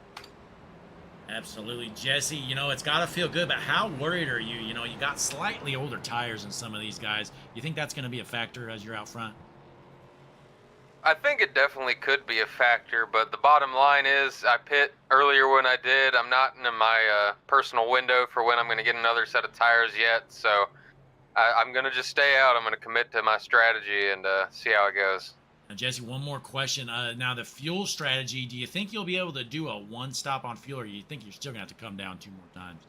Absolutely, Jesse. You know, it's got to feel good, but how worried are you? You know, you got slightly older tires than some of these guys. You think that's going to be a factor as you're out front? I think it definitely could be a factor, but the bottom line is I pit earlier when I did. I'm not in my personal window for when I'm going to get another set of tires yet, so I'm going to just stay out. I'm going to commit to my strategy and see how it goes. Now, Jesse, one more question. Now, the fuel strategy, do you think you'll be able to do a one-stop on fuel, or do you think you're still going to have to come down 2 more times?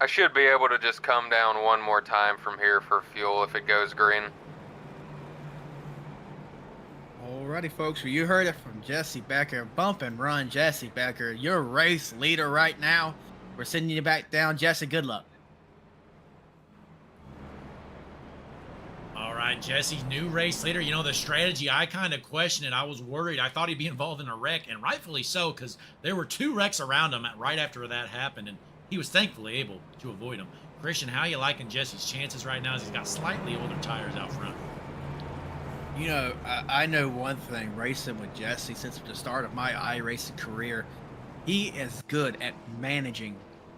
I should be able to just come down 1 more time from here for fuel if it goes green. Alrighty, folks, well, you heard it from Jesse Becker. Bump and run, Jesse Becker, your race leader right now. We're sending you back down, Jesse. Good luck. All right, Jesse's new race leader. You know, the strategy, I kind of questioned it. I was worried. I thought he'd be involved in a wreck, and rightfully so, because there were 2 wrecks around him right after that happened, and he was thankfully able to avoid them. Christian, how you liking Jesse's chances right now as he's got slightly older tires out front? You know, I know one thing, racing with Jesse since the start of my iRacing career, he is good at managing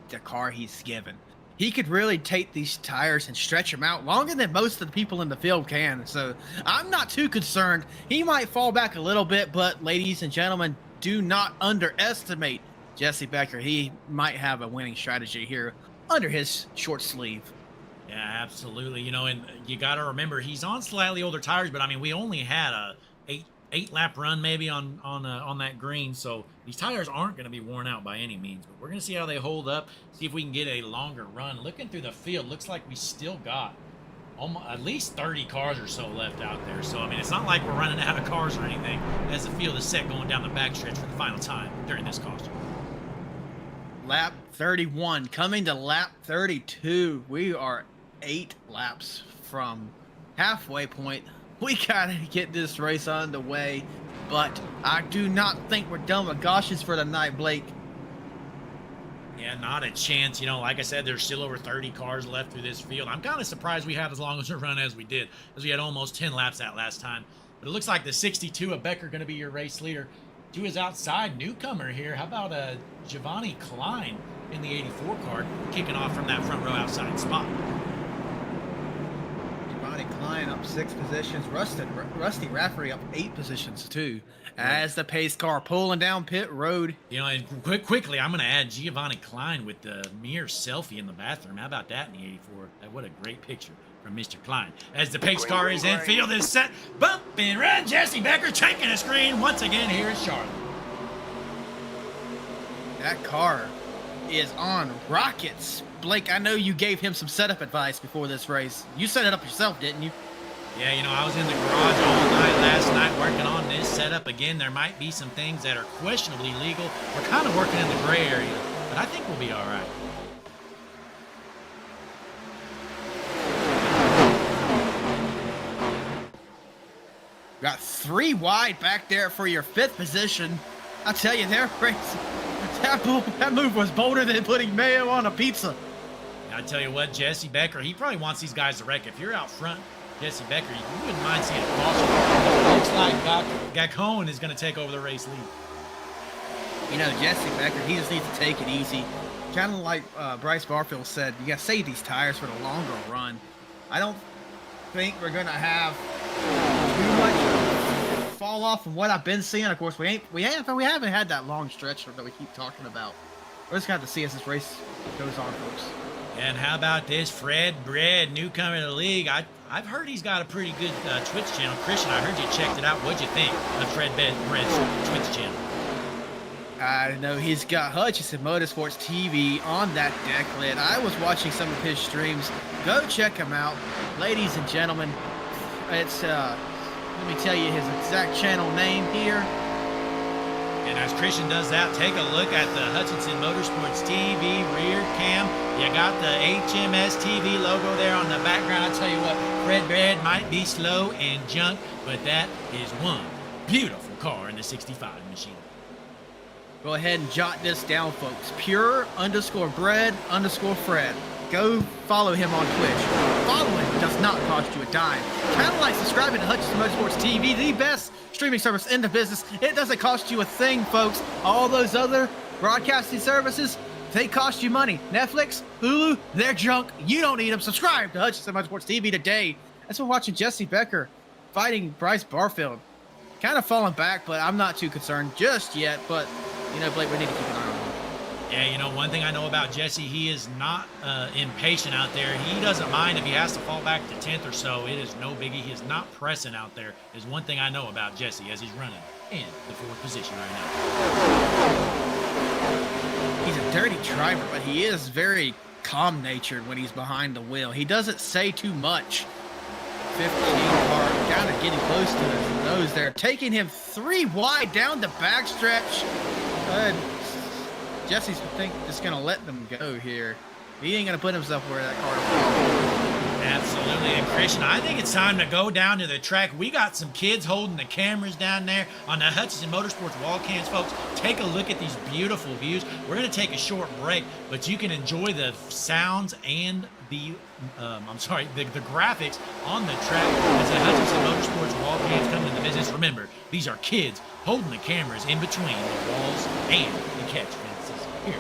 the car he's given. He could really take these tires and stretch them out longer than most of the people in the field can. So I'm not too concerned. He might fall back a little bit, but ladies and gentlemen, do not underestimate Jesse Becker. He might have a winning strategy here under his short sleeve. Yeah, absolutely. You know, and you got to remember he's on slightly older tires, but I mean, we only had a eight lap run maybe on that green, so these tires aren't going to be worn out by any means. But we're going to see how they hold up, see if we can get a longer run. Looking through the field, looks like we still got almost at least 30 cars or so left out there. So I mean, it's not like we're running out of cars or anything as the field is set going down the backstretch for the final time during this caution. Lap 31 coming to lap 32. We are 8 laps from halfway point. We gotta get this race underway, but I do not think we're done with Goshes for the night, Blake. Yeah, not a chance. You know, like I said, there's still over 30 cars left through this field. I'm kind of surprised we had as long as a run as we did, as we had almost 10 laps that last time. But it looks like the 62 of Becker going to be your race leader. To his outside, newcomer here. How about Giovanni Klein in the 84 car, kicking off from that front row outside spot. Klein up 6 positions. Rusty Rafferty up 8 positions too. As the pace car pulling down pit road. You know, and quickly, I'm going to add Giovanni Klein with the mirror selfie in the bathroom. How about that in the 84? What a great picture from Mr. Klein. As the pace car is in, field is set. Bump and run. Jesse Becker taking a screen once again here in Charlotte. That car is on rockets. Blake, I know you gave him some setup advice before this race. You set it up yourself, didn't you? Yeah, you know, I was in the garage all night last night working on this setup. Again, there might be some things that are questionably legal. We're kind of working in the gray area, but I think we'll be all right. Got 3 wide back there for your 5th position. I tell you, that move was bolder than putting mayo on a pizza. I tell you what, Jesse Becker, he probably wants these guys to wreck. If you're out front, Jesse Becker, you wouldn't mind seeing a caution. Looks like Gacon is going to take over the race lead. You know, Jesse Becker, he just needs to take it easy. Kind of like Bryce Barfield said, you got to save these tires for the longer run. I don't think we're going to have too much fall off from what I've been seeing. Of course, we haven't had that long stretch that we keep talking about. We're just going to have to see as this race goes on, folks. And how about this Fred Bread, newcomer to the league? I've heard he's got a pretty good Twitch channel. Christian, I heard you checked it out. What'd you think of Fred Bread's Twitch channel? I know he's got Hutchinson Motorsports TV on that deck lid. I was watching some of his streams. Go check him out, ladies and gentlemen. It's let me tell you his exact channel name here. And as Christian does that, take a look at the Hutchinson Motorsports TV rear cam. You got the HMS TV logo there on the background. I tell you what, Fred Bread might be slow and junk, but that is one beautiful car in the 65 machine. Go ahead and jot this down, folks. Pure_bread_Fred. Go follow him on Twitch. Following does not cost you a dime. Kind of like subscribing to Hutchinson Motorsports TV, the best streaming service in the business. It doesn't cost you a thing, folks. All those other broadcasting services, they cost you money. Netflix, Hulu, they're junk. You don't need them. Subscribe to Hutchinson Motorsports TV today. That's what watching Jesse Becker fighting Bryce Barfield. Kind of falling back, but I'm not too concerned just yet. But, you know, Blake, we need to keep an eye on him. Yeah, you know, one thing I know about Jesse, he is not impatient out there. He doesn't mind if he has to fall back to 10th or so. It is no biggie. He is not pressing out there, is one thing I know about Jesse as he's running in the 4th position right now. He's a dirty driver, but he is very calm-natured when he's behind the wheel. He doesn't say too much. 15 car, kind of getting close to his nose there. Taking him 3 wide down the backstretch. Jesse's just going to let them go here. He ain't going to put himself where that car will. Absolutely. And Christian, I think it's time to go down to the track. We got some kids holding the cameras down there on the Hutchinson Motorsports wall cams, folks. Take a look at these beautiful views. We're going to take a short break, but you can enjoy the sounds and the the graphics on the track as the Hutchinson Motorsports wall cams come into the business. Remember, these are kids holding the cameras in between the walls and the catch fences here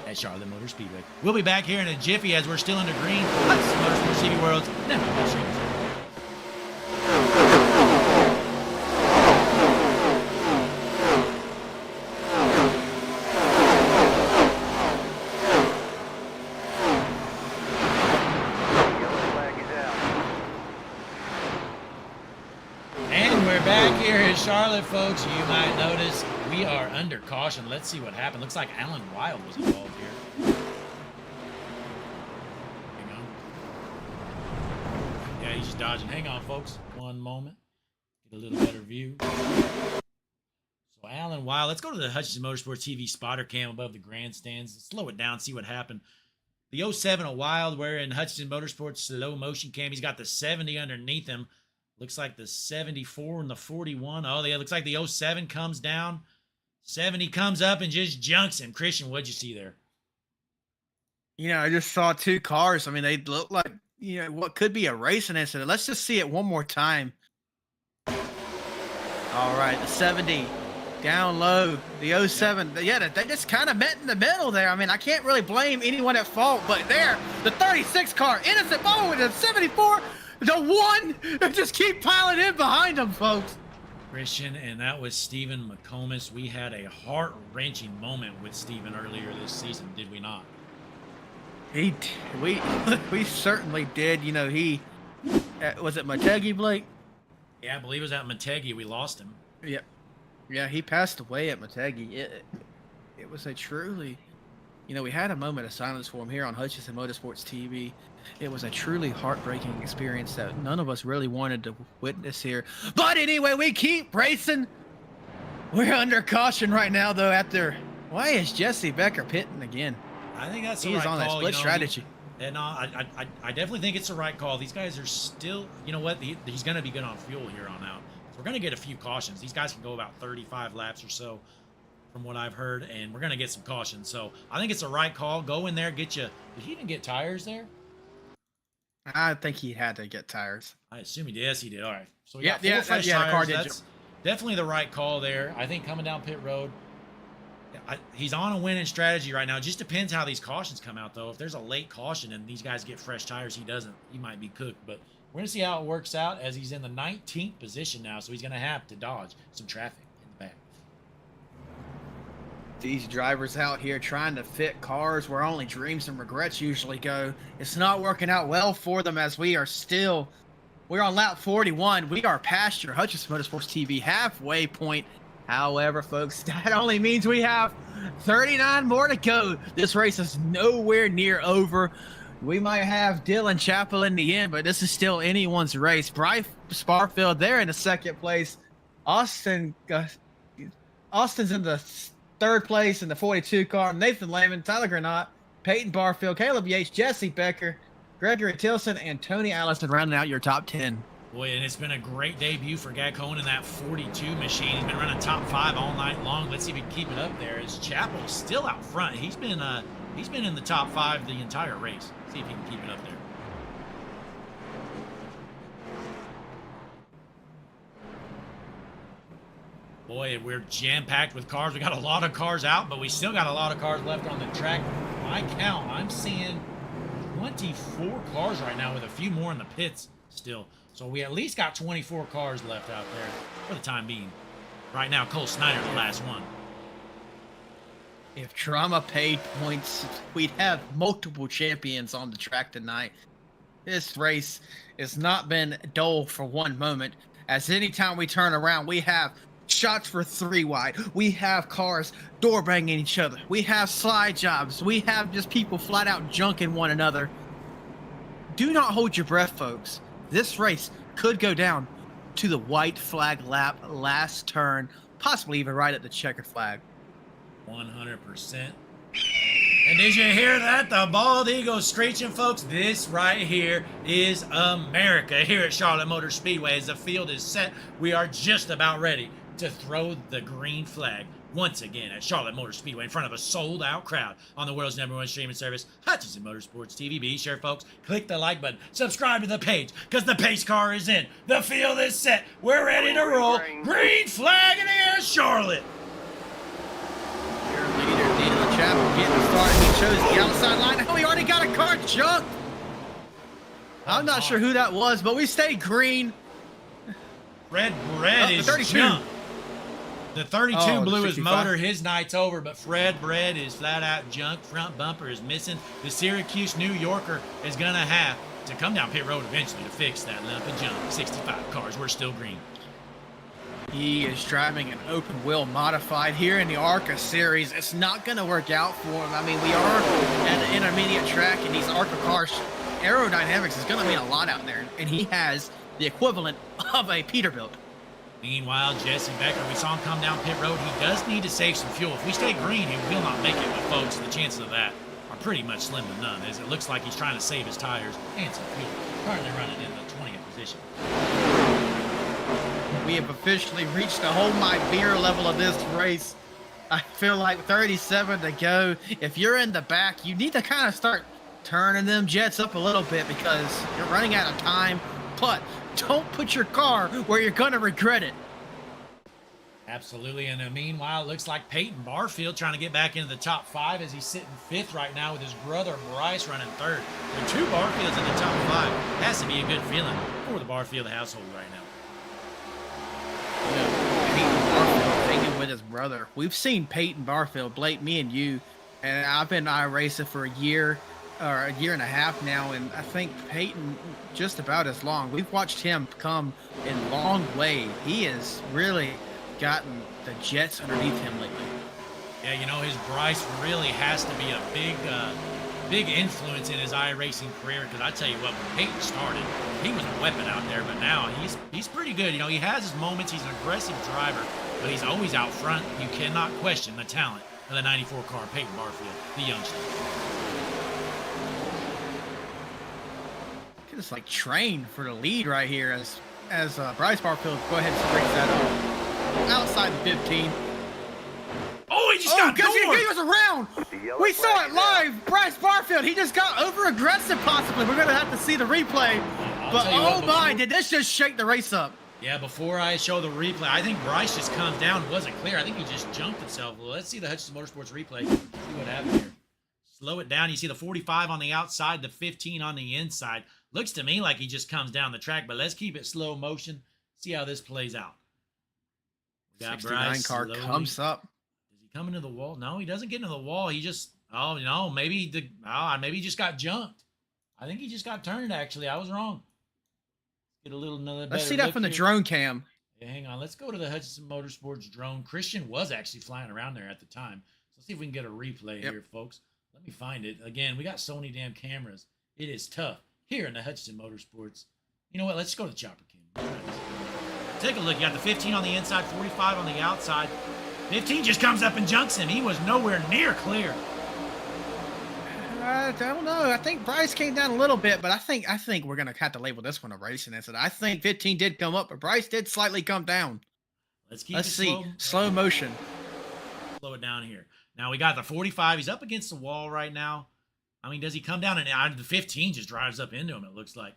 at Charlotte Motor Speedway. We'll be back here in a jiffy as we're still in the green. Hutchinson Motorsports TV World's number one stream. Charlotte, folks, you might notice we are under caution. Let's see what happened. Looks like Alan Wild was involved here. Hang on. Yeah, he's just dodging. Hang on, folks. One moment. Get a little better view. So Alan Wild. Let's go to the Hutchinson Motorsports TV spotter cam above the grandstands. Slow it down, see what happened. The 07 of Wild, wearing Hutchinson Motorsports slow motion cam. He's got the 70 underneath him. Looks like the 74 and the 41. Oh, yeah, looks like the 07 comes down. 70 comes up and just junks him. Christian, what'd you see there? You know, I just saw 2 cars. I mean, they look like, you know, what could be a racing incident. Let's just see it one more time. All right, the 70 down low. The 07, yeah, they just kind of met in the middle there. I mean, I can't really blame anyone at fault, but there, the 36 car, innocent. Oh, and the 74. The 1, just keep piling in behind them, folks. Christian, and that was Stephen McComas. We had a heart-wrenching moment with Stephen earlier this season, did we not? We certainly did. You know, he was it Motegi, Blake? Yeah, I believe it was at Motegi. We lost him. Yeah, he passed away at Motegi. It was a truly, you know, we had a moment of silence for him here on Hutchinson Motorsports TV. It was a truly heartbreaking experience that none of us really wanted to witness here. But anyway, we keep racing. We're under caution right now, though. Why is Jesse Becker pitting again? I think that's the He's right on that call. split strategy. And I definitely think it's the right call. These guys are still, you know what? He's going to be good on fuel here on out. So we're going to get a few cautions. These guys can go about 35 laps or so, from what I've heard, and we're going to get some cautions. So I think it's the right call. Go in there, get you. Did he even get tires there? I think he had to get tires. I assume he did. Yes, he did. All right. So we Yeah, got 4 yeah, fresh yeah, the car tires. did That's definitely the right call there. I think coming down pit road, he's on a winning strategy right now. It just depends how these cautions come out, though. If there's a late caution and these guys get fresh tires, he doesn't. He might be cooked. But we're going to see how it works out as he's in the 19th position now. So he's going to have to dodge some traffic in the back. These drivers out here trying to fit cars where only dreams and regrets usually go. It's not working out well for them as we're on lap 41. We are past your Hutchinson Motorsports TV halfway point. However, folks, that only means we have 39 more to go. This race is nowhere near over. We might have Dylan Chappell in the end, but this is still anyone's race. Bryce Barfield there in the 2nd place. Austin Austin's in the third place in the 42 car. Nathan Lehman, Tyler Granat, Peyton Barfield, Caleb Yates, Jesse Becker, Gregory Tilson, and Tony Allison rounding out your top 10. Boy, and it's been a great debut for Gad Cohen in that 42 machine. He's been running top 5 all night long. Let's see if he can keep it up there. As Chappell's still out front. He's been in the top 5 the entire race. See if he can keep it up there. Boy, we're jam-packed with cars. We got a lot of cars out, but we still got a lot of cars left on the track. My count, I'm seeing 24 cars right now with a few more in the pits still. So we at least got 24 cars left out there for the time being. Right now, Cole Snyder, the last one. If Trauma paid points, we'd have multiple champions on the track tonight. This race has not been dull for one moment, as anytime we turn around, we have shots for 3 wide. We have cars door banging each other. We have slide jobs. We have just people flat out junking one another. Do not hold your breath, folks. This race could go down to the white flag lap, last turn, possibly even right at the checkered flag. 100%. And did you hear that? The bald eagle screeching, folks. This right here is America here at Charlotte Motor Speedway. As the field is set, we are just about ready to throw the green flag once again at Charlotte Motor Speedway in front of a sold-out crowd on the world's #1 streaming service, Hutchinson Motorsports TV. Be sure, folks, click the like button, subscribe to the page, because the pace car is in. The field is set. We're ready to roll. Green flag in the air, Charlotte. Your leader, Daniel Chapel, getting started. He chose the outside line. Oh, he already got a car jumped. I'm not sure who that was, but we stay green. Red Bread is 32. jumped. The 32 Oh, blew the his 65. motor. His night's over, but Fred Bread is flat out junk. Front bumper is missing. The Syracuse New Yorker is going to have to come down pit road eventually to fix that lump of junk. 65 cars. We're still green. He is driving an open wheel modified here in the ARCA series. It's not going to work out for him. I mean, we are at an intermediate track, and these ARCA cars, aerodynamics is going to mean a lot out there. And he has the equivalent of a Peterbilt. Meanwhile, Jesse Becker, we saw him come down pit road. He does need to save some fuel. If we stay green, he will not make it. But, folks, the chances of that are pretty much slim to none, as it looks like he's trying to save his tires and some fuel. Currently running in the 20th position. We have officially reached the hold my beer level of this race. I feel like 37 to go. If you're in the back, you need to kind of start turning them jets up a little bit because you're running out of time. But don't put your car where you're going to regret it. Absolutely. And meanwhile, it looks like Peyton Barfield trying to get back into the top 5 as he's sitting 5th right now with his brother Bryce running 3rd. With 2 Barfields in the top 5, has to be a good feeling for the Barfield household right now. Peyton Barfield hanging with his brother. We've seen Peyton Barfield, Blake, me and you, and I've been iRacing for a year or a year and a half now, and I think Peyton just about as long. We've watched him come in long way. He has really gotten the jets underneath him lately. Yeah, you know, his Bryce really has to be a big influence in his iRacing career, because I tell you what, when Peyton started, he was a weapon out there, but now he's pretty good. You know, he has his moments. He's an aggressive driver, but he's always out front. You cannot question the talent of the 94 car, Peyton Barfield, the youngster. Just like train for the lead right here as Bryce Barfield go ahead and breaks that up outside the 15. Oh, he just got he was around. We saw it live. Bryce Barfield, he just got over aggressive possibly. We're gonna have to see the replay. But oh my, did this just shake the race up? Yeah, before I show the replay, I think Bryce just comes down. It wasn't clear. I think he just jumped himself. Well, let's see the Hutchinson Motorsports replay. See what happened here. Slow it down. You see the 45 on the outside, the 15 on the inside. Looks to me like he just comes down the track, but let's keep it slow motion. See how this plays out. We got 69 Bryce car slowly. comes up. Does he come into the wall? No, he doesn't get into the wall. He just, oh, no, maybe he just got jumped. I think he just got turned, actually. I was wrong. Get a little another Let's see that from the drone cam. Yeah, hang on. Let's go to the Hutchinson Motorsports drone. Christian was actually flying around there at the time. So let's see if we can get a replay here, folks. Let me find it. Again, we got Sony damn cameras. It is tough here in the Hutchinson Motorsports. You know what? Let's go to the chopper cam. Take a look. You got the 15 on the inside, 45 on the outside, 15 just comes up and junks him. He was nowhere near clear. I don't know. I think Bryce came down a little bit, but I think we're gonna have to label this one a racing incident. I think 15 did come up, but Bryce did slightly come down. Let's see. Slow motion. Slow it down here. Now we got the 45. He's up against the wall right now. I mean, does he come down and the 15 just drives up into him? It looks like.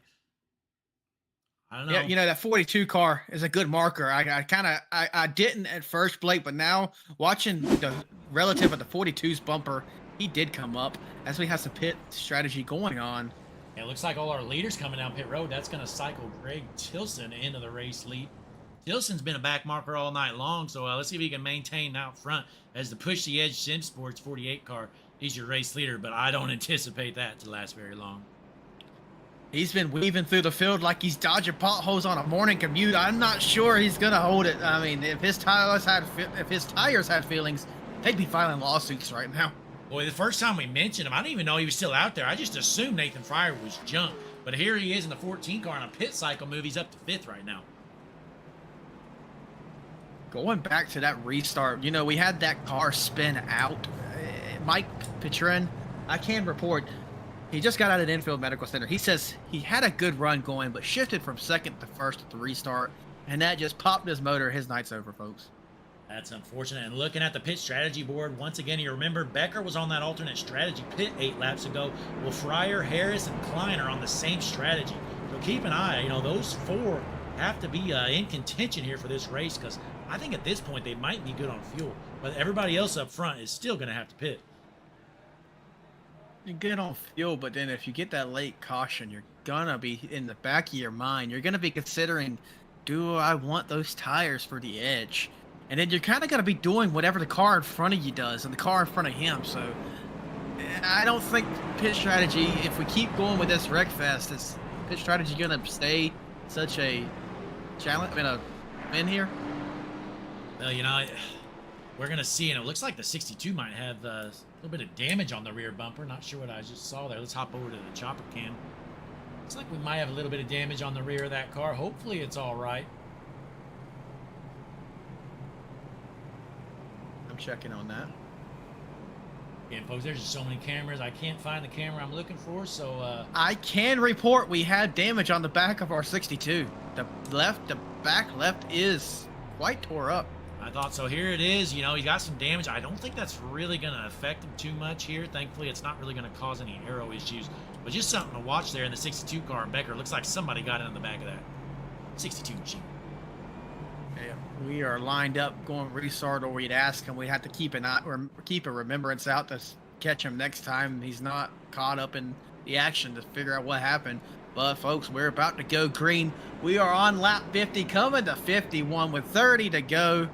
I don't know. Yeah, that 42 car is a good marker. I didn't at first, Blake, but now watching the relative of the 42's bumper, he did come up as we have some pit strategy going on. Yeah, it looks like all our leaders coming down pit road. That's going to cycle Greg Tilson into the race lead. Tilson's been a back marker all night long, so let's see if he can maintain out front as the Push the Edge Sim Sports 48 car. He's your race leader, but I don't anticipate that to last very long. He's been weaving through the field like he's dodging potholes on a morning commute. I'm not sure he's gonna hold it. I mean, if his tires had feelings, they'd be filing lawsuits right now. Boy, the first time we mentioned him, I didn't even know he was still out there. I just assumed Nathan Fryer was junk. But here he is in the 14 car on a pit cycle move. He's up to 5th right now. Going back to that restart, we had that car spin out. Mike Petrin, I can report, he just got out of the infield medical center. He says he had a good run going, but shifted from 2nd to 1st at the restart, and that just popped his motor. His night's over, folks. That's unfortunate. And looking at the pit strategy board, once again, you remember Becker was on that alternate strategy pit 8 laps ago. Well, Fryer, Harris, and Klein are on the same strategy. So keep an eye. Those 4 have to be in contention here for this race, because I think at this point they might be good on fuel. But everybody else up front is still going to have to pit. You're good on fuel, but then if you get that late caution, you're going to be in the back of your mind. You're going to be considering, do I want those tires for the edge? And then you're kind of going to be doing whatever the car in front of you does and the car in front of him. So I don't think pit strategy, if we keep going with this Wreckfest, is pit strategy going to stay such a challenge, in here? Well, we're going to see, and it looks like the 62 might have a little bit of damage on the rear bumper. Not sure what I just saw there. Let's hop over to the chopper cam. Looks like we might have a little bit of damage on the rear of that car. Hopefully it's all right. I'm checking on that. Yeah, folks, there's just so many cameras. I can't find the camera I'm looking for, so... I can report we had damage on the back of our 62. The back left is quite tore up. I thought so. Here it is. He got some damage. I don't think that's really going to affect him too much here. Thankfully, it's not really going to cause any aero issues. But just something to watch there in the 62 car. Becker, looks like somebody got in the back of that 62 machine. Yeah, we are lined up going restart, or we'd ask him. We have to keep a remembrance out to catch him next time he's not caught up in the action to figure out what happened. But, folks, we're about to go green. We are on lap 50, coming to 51 with 30 to go.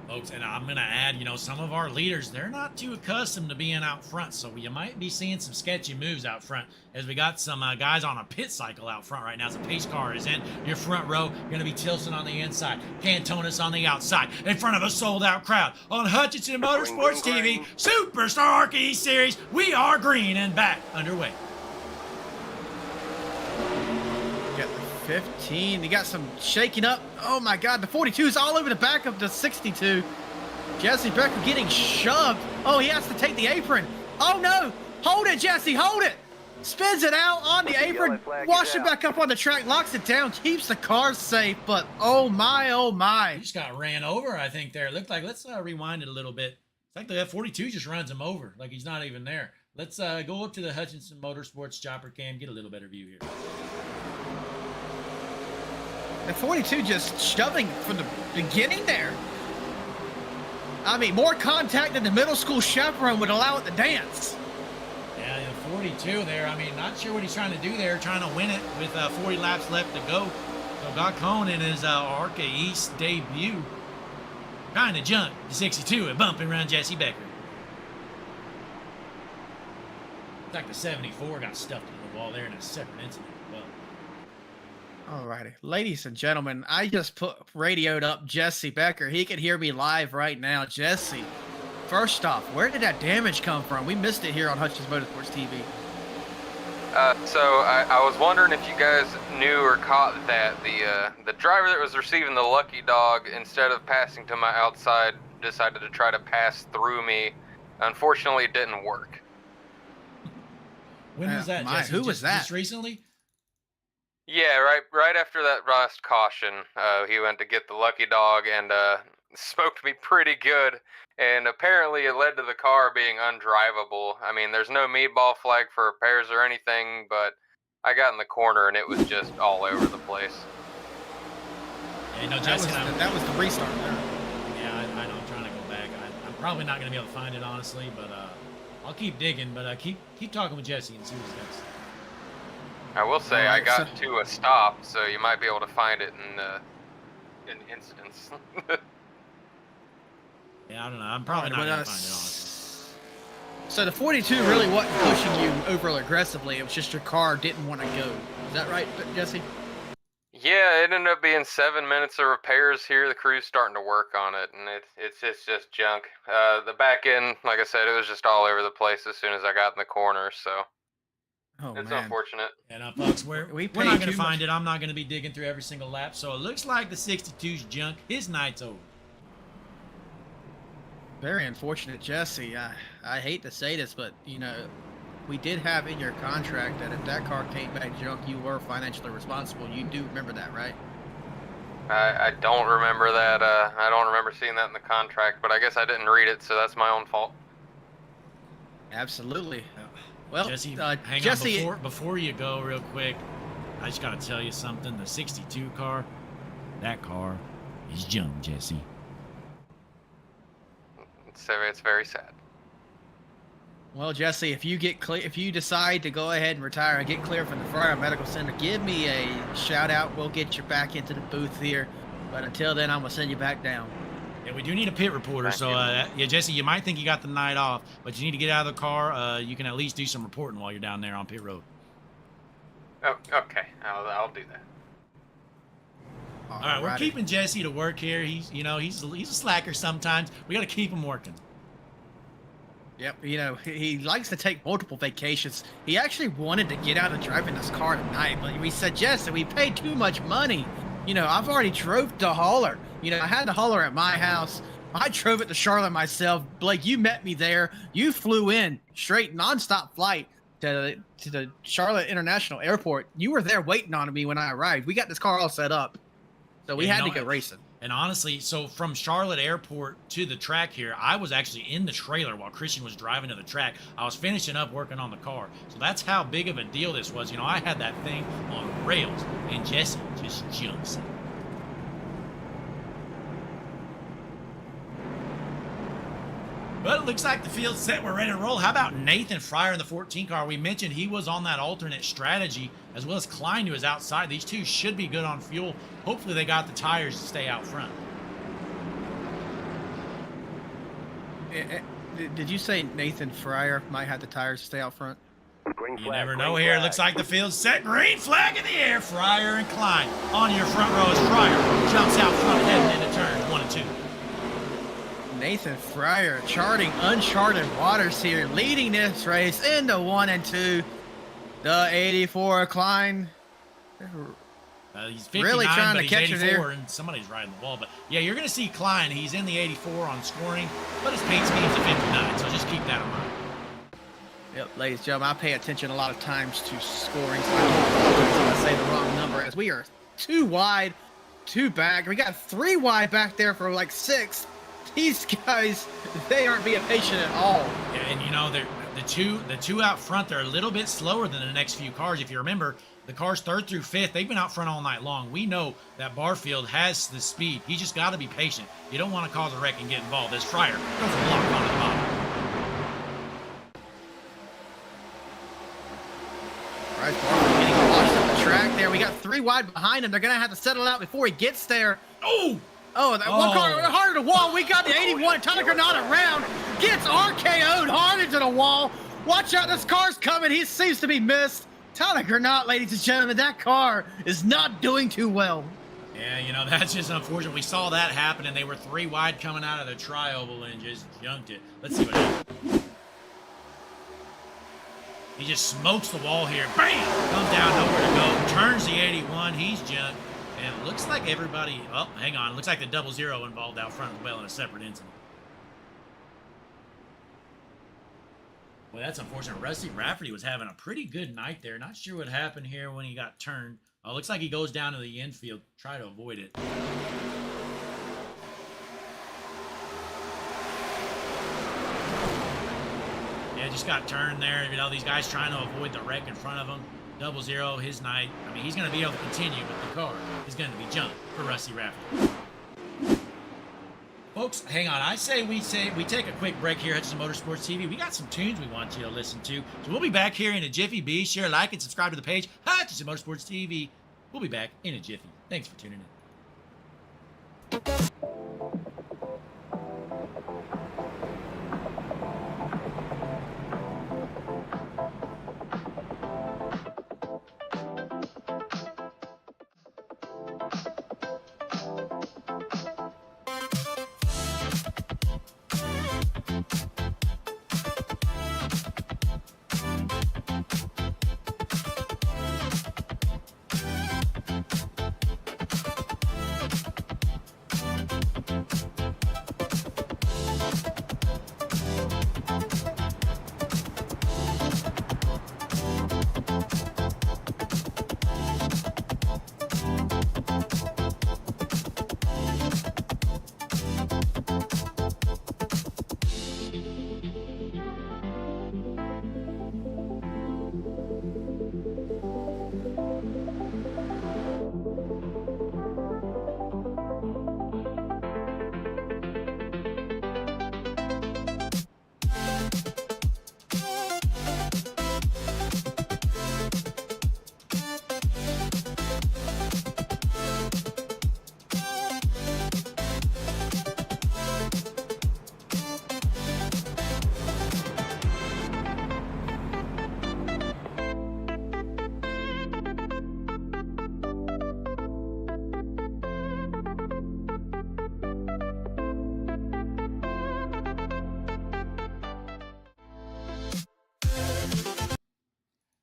Folks, and I'm going to add, some of our leaders, they're not too accustomed to being out front, so you might be seeing some sketchy moves out front as we got some guys on a pit cycle out front right now. So pace car is in your front row. Going to be Tilson on the inside, Cantonis on the outside, in front of a sold-out crowd on Hutchinson Motorsports TV, SuperStar ARCA East Series. We are green and back underway. 15. He got some shaking up. Oh my God, the 42 is all over the back of the 62. Jesse Becker getting shoved. Oh, he has to take the apron. Oh no, hold it, Jesse, hold it. Spins it out on the apron, washes it back up on the track, locks it down, keeps the car safe, but oh my, oh my. He just got ran over, I think, there. It looked like, let's rewind it a little bit. It's like the F42 just runs him over, like he's not even there. Let's go up to the Hutchinson Motorsports chopper cam, get a little better view here. The 42 just shoving from the beginning there. I mean, more contact than the middle school chaperone would allow it to dance. Yeah, the 42 there. I mean, not sure what he's trying to do there, trying to win it with 40 laps left to go. So Doc Cohn in his ARCA East debut, trying to jump the 62 and bump and run Jesse Becker. It's like the 74 got stuffed into the wall there in a separate incident. Alrighty, ladies and gentlemen, I just radioed up Jesse Becker. He can hear me live right now. Jesse, first off, where did that damage come from? We missed it here on Hutchins Motorsports TV. So I was wondering if you guys knew or caught that the driver that was receiving the lucky dog, instead of passing to my outside decided to try to pass through me. Unfortunately, it didn't work. When was that, Jesse? Who was that? Just recently? Yeah, right after that last caution, he went to get the lucky dog and smoked me pretty good. And apparently it led to the car being undrivable. I mean, there's no meatball flag for repairs or anything, but I got in the corner and it was just all over the place. Yeah, no, Jesse, that was the restart there. Yeah, I know. I'm trying to go back. I'm probably not going to be able to find it, honestly, but I'll keep digging. But keep talking with Jesse and see what's next. I will say I got to a stop, so you might be able to find it in incidents. Yeah, I don't know. I'm probably not going to find it, honestly. So the 42 really wasn't pushing you over aggressively. It was just your car didn't want to go. Is that right, Jesse? Yeah, it ended up being 7 minutes of repairs here. The crew's starting to work on it, and it's just junk. The back end, like I said, it was just all over the place as soon as I got in the corner, so it's unfortunate. And folks, we're not going to find it. I'm not going to be digging through every single lap, so it looks like the 62's junk. His night's over. Very unfortunate, Jesse. I hate to say this, but, you know, we did have in your contract that if that car came back junk, you were financially responsible. You do remember that, right? I don't remember that. I don't remember seeing that in the contract, but I guess I didn't read it, so that's my own fault. Absolutely. Well, Jesse, Jesse, on. Before you go real quick, I just got to tell you something. The 62 car, that car is junk, Jesse. It's very sad. Well, Jesse, if you decide to go ahead and retire and get clear from the Fryer Medical Center, give me a shout out. We'll get you back into the booth here. But until then, I'm gonna send you back down. Yeah, we do need a pit reporter. Yeah, Jesse, you might think you got the night off, but you need to get out of the car. You can at least do some reporting while you're down there on pit road. Oh, okay, I'll do that. All right, we're keeping Jesse to work here. He's a slacker sometimes. We got to keep him working. Yep, you know, he likes to take multiple vacations. He actually wanted to get out of driving this car tonight, but we suggested we paid too much money. You know, I've already drove the hauler. You know, I had the hauler at my house. I drove it to Charlotte myself. Blake, you met me there. You flew in straight nonstop flight to the Charlotte International Airport. You were there waiting on me when I arrived. We got this car all set up. So we had to go racing. And honestly, so from Charlotte Airport to the track here, I was actually in the trailer while Christian was driving to the track. I was finishing up working on the car. So that's how big of a deal this was. You know, I had that thing on rails, and Jesse just jumps. But it looks like the field's set. We're ready to roll. How about Nathan Fryer in the 14 car? We mentioned he was on that alternate strategy, as well as Klein, who is outside. These two should be good on fuel. Hopefully they got the tires to stay out front. Did you say Nathan Fryer might have the tires to stay out front? You never know here. Looks like the field's set. Green flag in the air. Fryer and Klein on your front row as Fryer jumps out front heading into turns 1 and 2. Nathan Fryer charting uncharted waters here, leading this race into 1 and 2. The 84 Klein. He's 59, really trying to catch 84, it here. And somebody's riding the wall. But yeah, you're going to see Klein. He's in the 84 on scoring, but his paint scheme's a 59, so just keep that in mind. Yep, ladies and gentlemen, I pay attention a lot of times to scoring, so I say the wrong number, as we are 2 wide, 2 back. We got 3 wide back there for like 6. These guys, they aren't being patient at all. Yeah, and you know, the two out front, they're a little bit slower than the next few cars. If you remember, the cars 3rd through 5th, they've been out front all night long. We know that Barfield has the speed. He just got to be patient. You don't want to cause a wreck and get involved. As Fryer goes a block onto the bottom. All right, Barfield getting washed up the track there. We got 3 wide behind him. They're going to have to settle out before he gets there. Oh, that one car hard to the wall. We got the 81. Tyler Granada around. Gets RKO'd hard into the wall. Watch out, this car's coming. He seems to be missed. Tyler Granada, ladies and gentlemen, that car is not doing too well. Yeah, you know, that's just unfortunate. We saw that happen, and they were 3 wide coming out of the tri-oval and just junked it. Let's see what happens. He just smokes the wall here. Bam! Comes down, nowhere to go. Turns the 81. He's junked. And it looks like everybody, oh, hang on. It looks like the 00 involved out front as well in a separate incident. Well, that's unfortunate. Rusty Rafferty was having a pretty good night there. Not sure what happened here when he got turned. Oh, looks like he goes down to the infield. Try to avoid it. Yeah, just got turned there. You know, these guys trying to avoid the wreck in front of him. 0-0 his night. I mean, he's going to be able to continue, but the car is going to be jumped for Rusty Rafferty. Folks, hang on. I say we take a quick break here at Hutchinson Motorsports TV. We got some tunes we want you to listen to. So we'll be back here in a jiffy. Be sure, like, and subscribe to the page, Hutchinson Motorsports TV. We'll be back in a jiffy. Thanks for tuning in.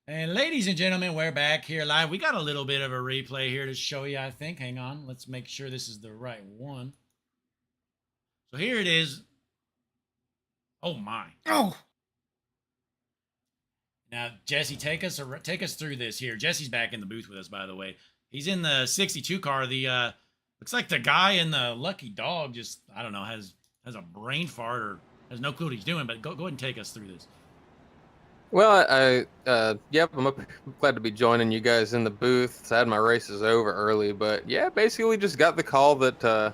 And ladies and gentlemen, we're back here live. We got a little bit of a replay here to show you, I think. Hang on. Let's make sure this is the right one. So here it is. Oh, my. Oh. Now, Jesse, take us through this here. Jesse's back in the booth with us, by the way. He's in the 62 car. The looks like the guy in the Lucky Dog just, I don't know, has a brain fart or has no clue what he's doing, but go ahead and take us through this. Well, I'm glad to be joining you guys in the booth. I had my races over early, but yeah, basically just got the call that the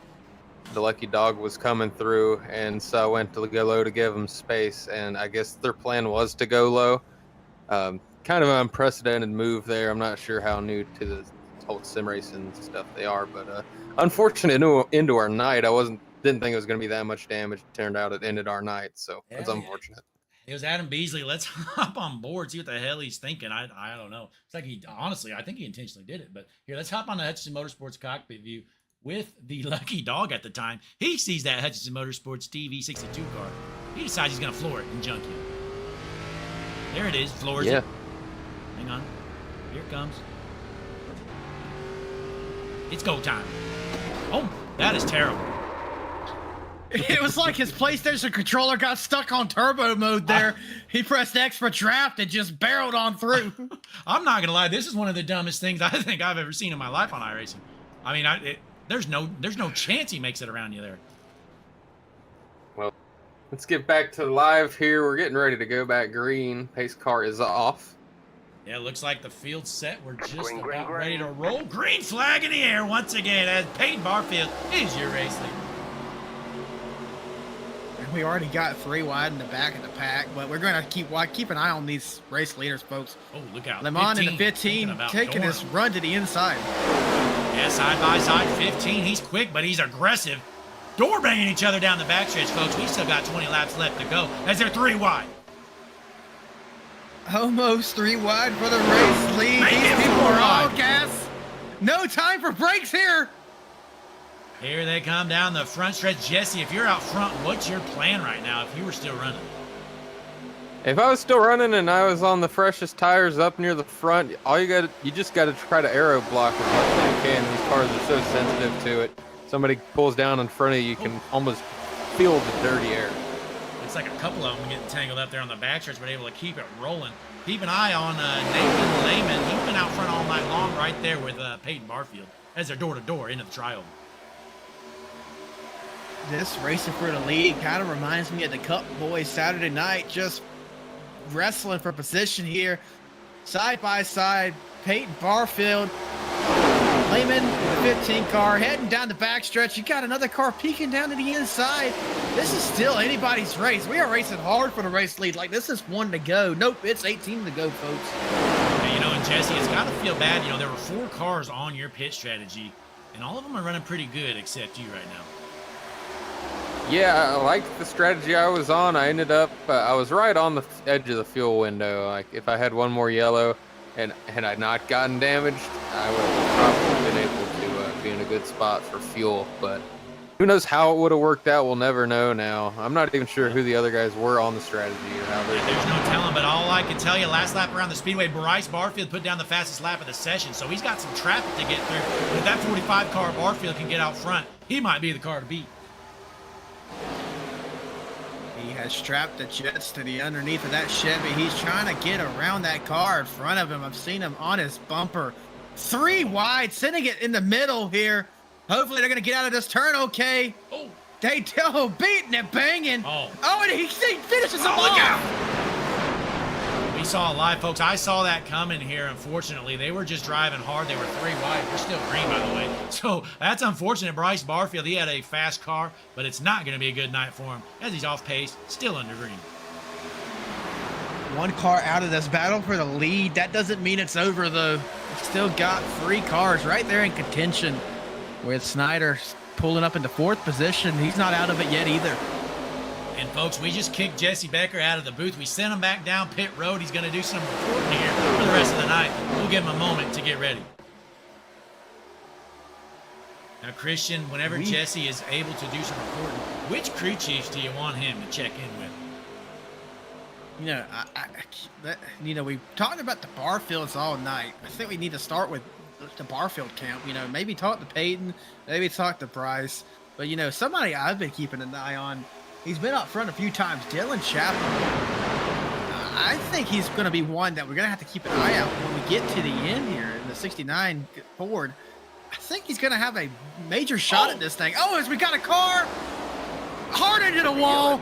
Lucky Dog was coming through, and so I went to go low to give them space, and I guess their plan was to go low. Kind of an unprecedented move there. I'm not sure how new to the whole sim racing stuff they are, but unfortunate into our night. Didn't think it was going to be that much damage. It turned out it ended our night, so it's unfortunate. It was Adam Beasley. Let's hop on board, see what the hell he's thinking. I don't know. It's like I think he intentionally did it. But here, let's hop on the Hutchinson Motorsports cockpit view with the Lucky Dog at the time. He sees that Hutchinson Motorsports TV 62 car. He decides he's going to floor it and junk it. There it is. Floors it. Hang on. Here it comes. It's go time. Oh, that is terrible. It was like his PlayStation controller got stuck on turbo mode there. He pressed X for draft and just barreled on through. I'm not going to lie. This is one of the dumbest things I think I've ever seen in my life on iRacing. I mean, there's no chance he makes it around you there. Well, let's get back to live here. We're getting ready to go back green. Pace car is off. Yeah, it looks like the field's set. We're just about ready to roll. Green flag in the air once again as Peyton Barfield is your race leader. We already got 3 wide in the back of the pack, but we're going to keep an eye on these race leaders, folks. Oh, look out. Le Mans in the 15 taking his run to the inside. Yeah, side by side, 15. He's quick, but he's aggressive. Door banging each other down the backstretch, folks. We still got 20 laps left to go as they're 3 wide. Almost 3 wide for the race lead. These people are all gas. No time for brakes here. Here they come down the front stretch. Jesse, if you're out front, what's your plan right now if you were still running? If I was still running and I was on the freshest tires up near the front, you just got to try to aero block as much as you can. These cars are so sensitive to it. Somebody pulls down in front of you, you can almost feel the dirty air. Looks like a couple of them getting tangled up there on the backstretch, but able to keep it rolling. Keep an eye on Nathan Lehman. He's been out front all night long right there with Peyton Barfield as they're door-to-door into the trial. This racing for the lead kind of reminds me of the Cup Boys Saturday night, just wrestling for position here. Side by side, Peyton Barfield, Lehman, the 15 car, heading down the backstretch. You got another car peeking down to the inside. This is still anybody's race. We are racing hard for the race lead. Like, this is 1 to go. Nope, it's 18 to go, folks. Yeah, you know, and Jesse, it's got to feel bad. You know, there were 4 cars on your pit strategy, and all of them are running pretty good except you right now. Yeah, I liked the strategy I was on. I ended up, I was right on the edge of the fuel window. Like, if I had one more yellow and had I not gotten damaged, I would have probably been able to be in a good spot for fuel. But who knows how it would have worked out? We'll never know now. I'm not even sure who the other guys were on the strategy or how they. There's no telling, but all I can tell you, last lap around the Speedway, Bryce Barfield put down the fastest lap of the session, so he's got some traffic to get through. But if that 45 car Barfield can get out front, he might be the car to beat. He has strapped the jets to the underneath of that Chevy. He's trying to get around that car in front of him. I've seen him on his bumper. 3 wide, sending it in the middle here. Hopefully they're going to get out of this turn okay. Oh. They do, beating and banging. Oh, And he finishes him off. Look out. We saw it live, folks. I saw that coming here. Unfortunately, they were just driving hard. They were 3 wide. We're still green, by the way. So that's unfortunate. Bryce Barfield, he had a fast car, but it's not going to be a good night for him as he's off pace, still under green. 1 car out of this battle for the lead. That doesn't mean it's over, though. We've still got 3 cars right there in contention with Snyder pulling up into 4th position. He's not out of it yet either. And folks, we just kicked Jesse Becker out of the booth. We sent him back down pit road. He's going to do some reporting here for the rest of the night. We'll give him a moment to get ready. Now, Christian, whenever Jesse is able to do some reporting, which crew chiefs do you want him to check in with? You know, we've talked about the Barfields all night. I think we need to start with the Barfield camp. You know, maybe talk to Peyton, maybe talk to Bryce. But, you know, somebody I've been keeping an eye on, he's been up front a few times, Dylan Chapman. I think he's going to be one that we're going to have to keep an eye out when we get to the end here in the 69 Ford. I think he's going to have a major shot at this thing. Oh, as we got a car hard into the wall.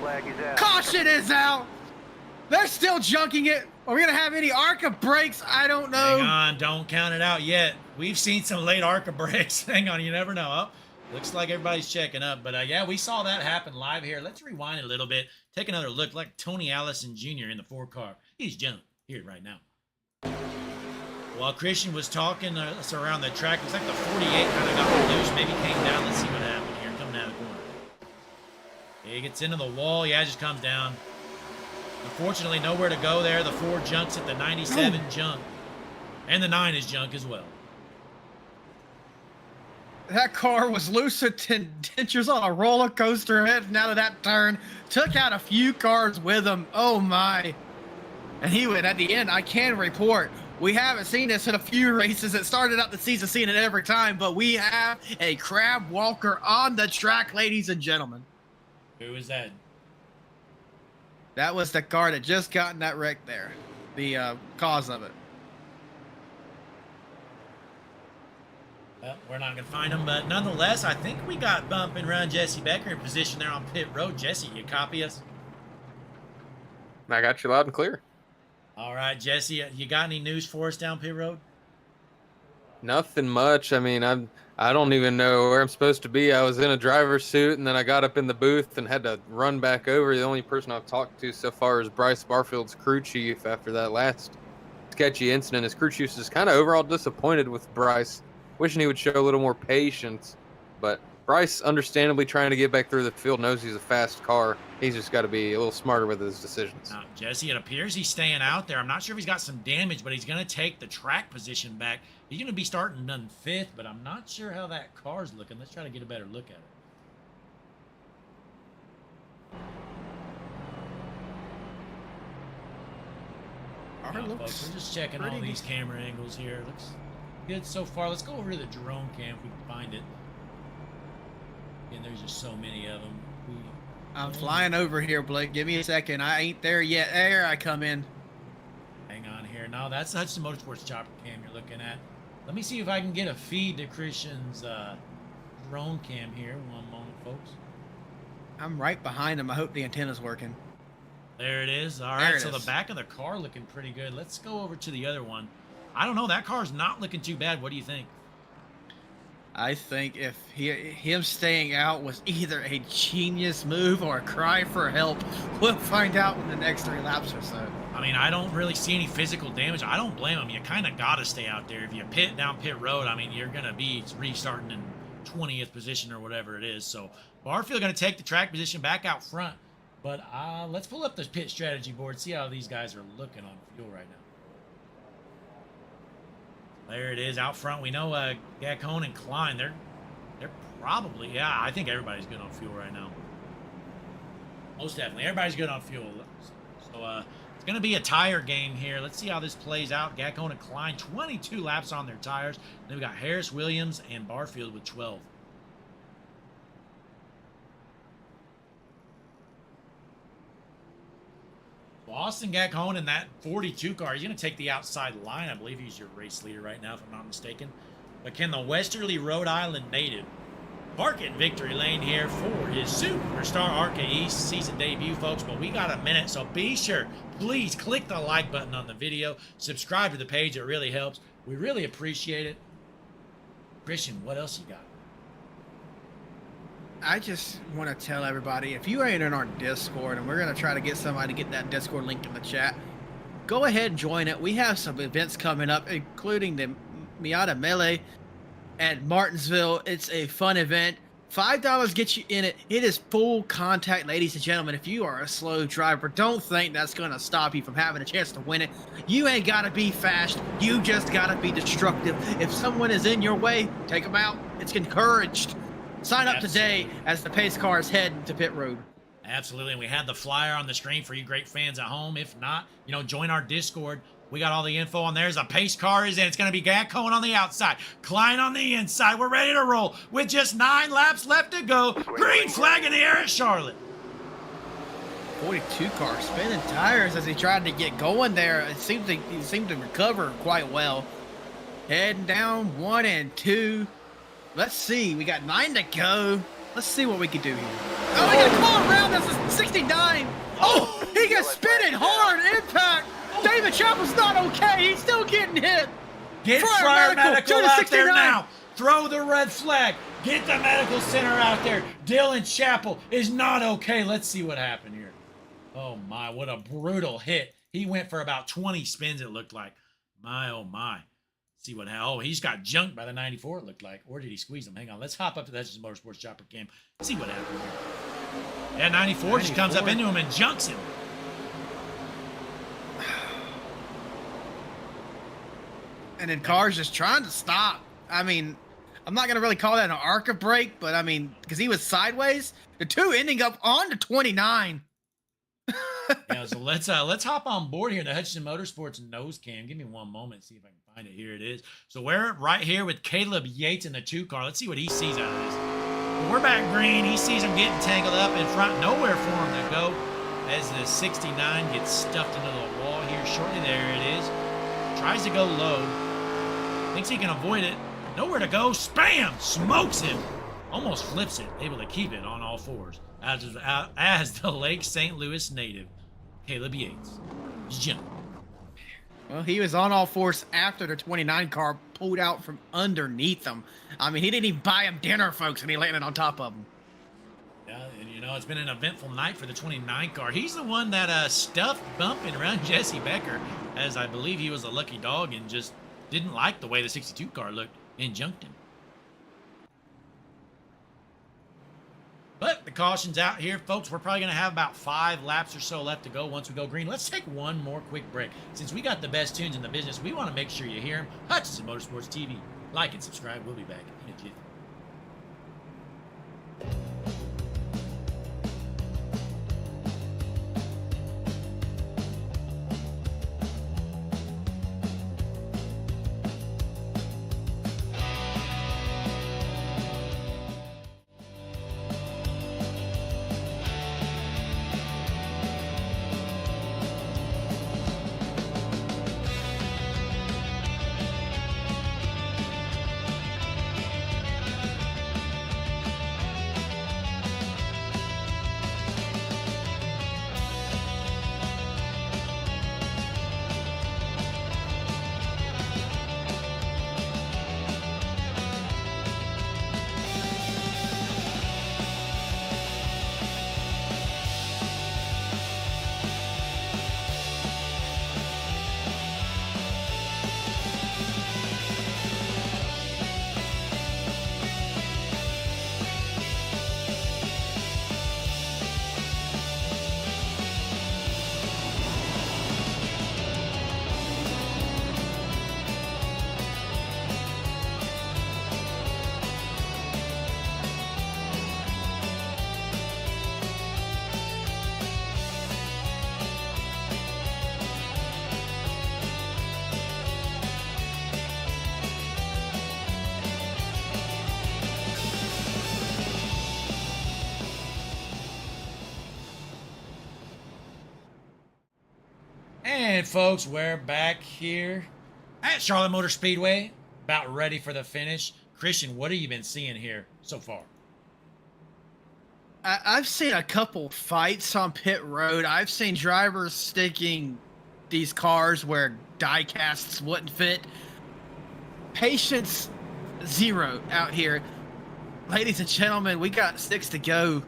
Caution is out. They're still junking it. Are we going to have any ARCA brakes? I don't know. Hang on. Don't count it out yet. We've seen some late ARCA brakes. Hang on. You never know. Oh, looks like everybody's checking up. But, yeah, we saw that happen live here. Let's rewind it a little bit. Take another look like Tony Allison Jr. in the 4 car. He's jumping here right now. While Christian was talking us around the track, looks like the 48 kind of got loose. Maybe came down. Let's see what happened here. Coming out of the corner. He gets into the wall. Yeah, just comes down. Unfortunately, nowhere to go there. The 4 junks at the 97 junk. And the 9 is junk as well. That car was loose at dentures on a roller coaster heading out of that turn. Took out a few cars with him. Oh, my. And he went at the end. I can report. We haven't seen this in a few races. It started out the season seeing it every time, but we have a crab walker on the track, ladies and gentlemen. Who is that? That was the car that just got in that wreck there. The cause of it. Well, we're not going to find him, but nonetheless, I think we got bumping around Jesse Becker in position there on pit road. Jesse, you copy us? I got you loud and clear. All right, Jesse, you got any news for us down pit road? Nothing much. I mean, I don't even know where I'm supposed to be. I was in a driver's suit, and then I got up in the booth and had to run back over. The only person I've talked to so far is Bryce Barfield's crew chief after that last sketchy incident. His crew chief is kind of overall disappointed with Bryce, wishing he would show a little more patience. But Bryce, understandably trying to get back through the field, knows he's a fast car. He's just got to be a little smarter with his decisions. Jesse, it appears he's staying out there. I'm not sure if he's got some damage, but he's going to take the track position back. He's going to be starting in 5th, but I'm not sure how that car's looking. Let's try to get a better look at it. Folks, we're just checking all these camera angles here. Looks good so far. Let's go over to the drone cam if we can find it. And there's just so many of them. I'm flying over here, Blake. Give me a second. I ain't there yet. There I come in. Hang on here. No, that's the Motorsports chopper cam you're looking at. Let me see if I can get a feed to Christian's drone cam here. One moment, folks. I'm right behind him. I hope the antenna's working. There it is. All There right, it so is. the back of the car looking pretty good. Let's go over to the other one. I don't know. That car's not looking too bad. What do you think? I think if him staying out was either a genius move or a cry for help, we'll find out in the next 3 laps or so. I mean, I don't really see any physical damage. I don't blame him. You kind of got to stay out there. If you pit down pit road, I mean, you're going to be restarting in 20th position or whatever it is. So Barfield going to take the track position back out front. But let's pull up the pit strategy board, see how these guys are looking on fuel right now. There it is out front. We know Gacon and Klein, they're probably, yeah, I think everybody's good on fuel right now. Most definitely. Everybody's good on fuel. So it's going to be a tire game here. Let's see how this plays out. Gacon and Klein, 22 laps on their tires. Then we got Harris, Williams, and Barfield with 12. Austin Gacon in that 42 car, he's going to take the outside line. I believe he's your race leader right now, if I'm not mistaken. But can the Westerly Rhode Island native park in victory lane here for his SuperStar ARCA East season debut, folks? But we got a minute, so be sure, please click the like button on the video. Subscribe to the page. It really helps. We really appreciate it. Christian, what else you got? I just want to tell everybody, if you ain't in our Discord, and we're going to try to get somebody to get that Discord link in the chat, go ahead and join it. We have some events coming up, including the Miata Melee at Martinsville. It's a fun event. $5 gets you in it. It is full contact, ladies and gentlemen. If you are a slow driver, don't think that's going to stop you from having a chance to win it. You ain't got to be fast. You just got to be destructive. If someone is in your way, take them out. It's encouraged. Sign up today as the pace cars head to pit road. Absolutely, and we had the flyer on the screen for you great fans at home. If not, you know, join our Discord. We got all the info on there. The pace car is in. It's going to be Gacon on the outside, Klein on the inside. We're ready to roll with just 9 laps left to go. Green flag in the air at Charlotte. 42 car spinning tires as he tried to get going there. It seemed to recover quite well. Heading down 1 and 2. Let's see. We got 9 to go. Let's see what we can do here. Oh, we got to call around. That's a 69. Oh, he got spinning hard. Impact. David Chappell's not okay. He's still getting hit. Get Fryer Medical out there now. Throw the red flag. Get the medical center out there. Dylan Chappell is not okay. Let's see what happened here. Oh, my. What a brutal hit. He went for about 20 spins, it looked like. My, oh, my. See what happened. Oh, he's got junked by the 94, it looked like. Or did he squeeze him? Hang on. Let's hop up to that Motorsports chopper cam. See what happened here. Yeah, 94 just comes up into him and junks him. And then cars just trying to stop. I mean, I'm not going to really call that an ARCA break, but I mean, because he was sideways, the two ending up on to 29. Yeah, so let's hop on board here in the Hutchinson Motorsports nose cam. Give me one moment, see if I can find it. Here it is. So we're right here with Caleb Yates in the 2 car. Let's see what he sees out of this. Well, we're back green. He sees him getting tangled up in front. Nowhere for him to go as the 69 gets stuffed into the wall here shortly. There it is. Tries to go low. Thinks he can avoid it. Nowhere to go. Spam! Smokes him. Almost flips it. Able to keep it on all fours. As the Lake St. Louis native, Caleb Yates. Jump. Well, he was on all fours after the 29 car pulled out from underneath him. I mean, he didn't even buy him dinner, folks, and he landed on top of him. Yeah, and you know, it's been an eventful night for the 29 car. He's the one that stuffed bumping around Jesse Becker, as I believe he was a lucky dog and just didn't like the way the 62 car looked and junked him. But the caution's out here, folks. We're probably going to have about 5 laps or so left to go once we go green. Let's take one more quick break. Since we got the best tunes in the business, we want to make sure you hear them. Hutchinson Motorsports TV. Like and subscribe. We'll be back in a jiffy. And folks, we're back here at Charlotte Motor Speedway, about ready for the finish. Christian, what have you been seeing here so far? I've seen a couple fights on pit road. I've seen drivers sticking these cars where die casts wouldn't fit. Patience zero out here. Ladies and gentlemen, we got 6 to go.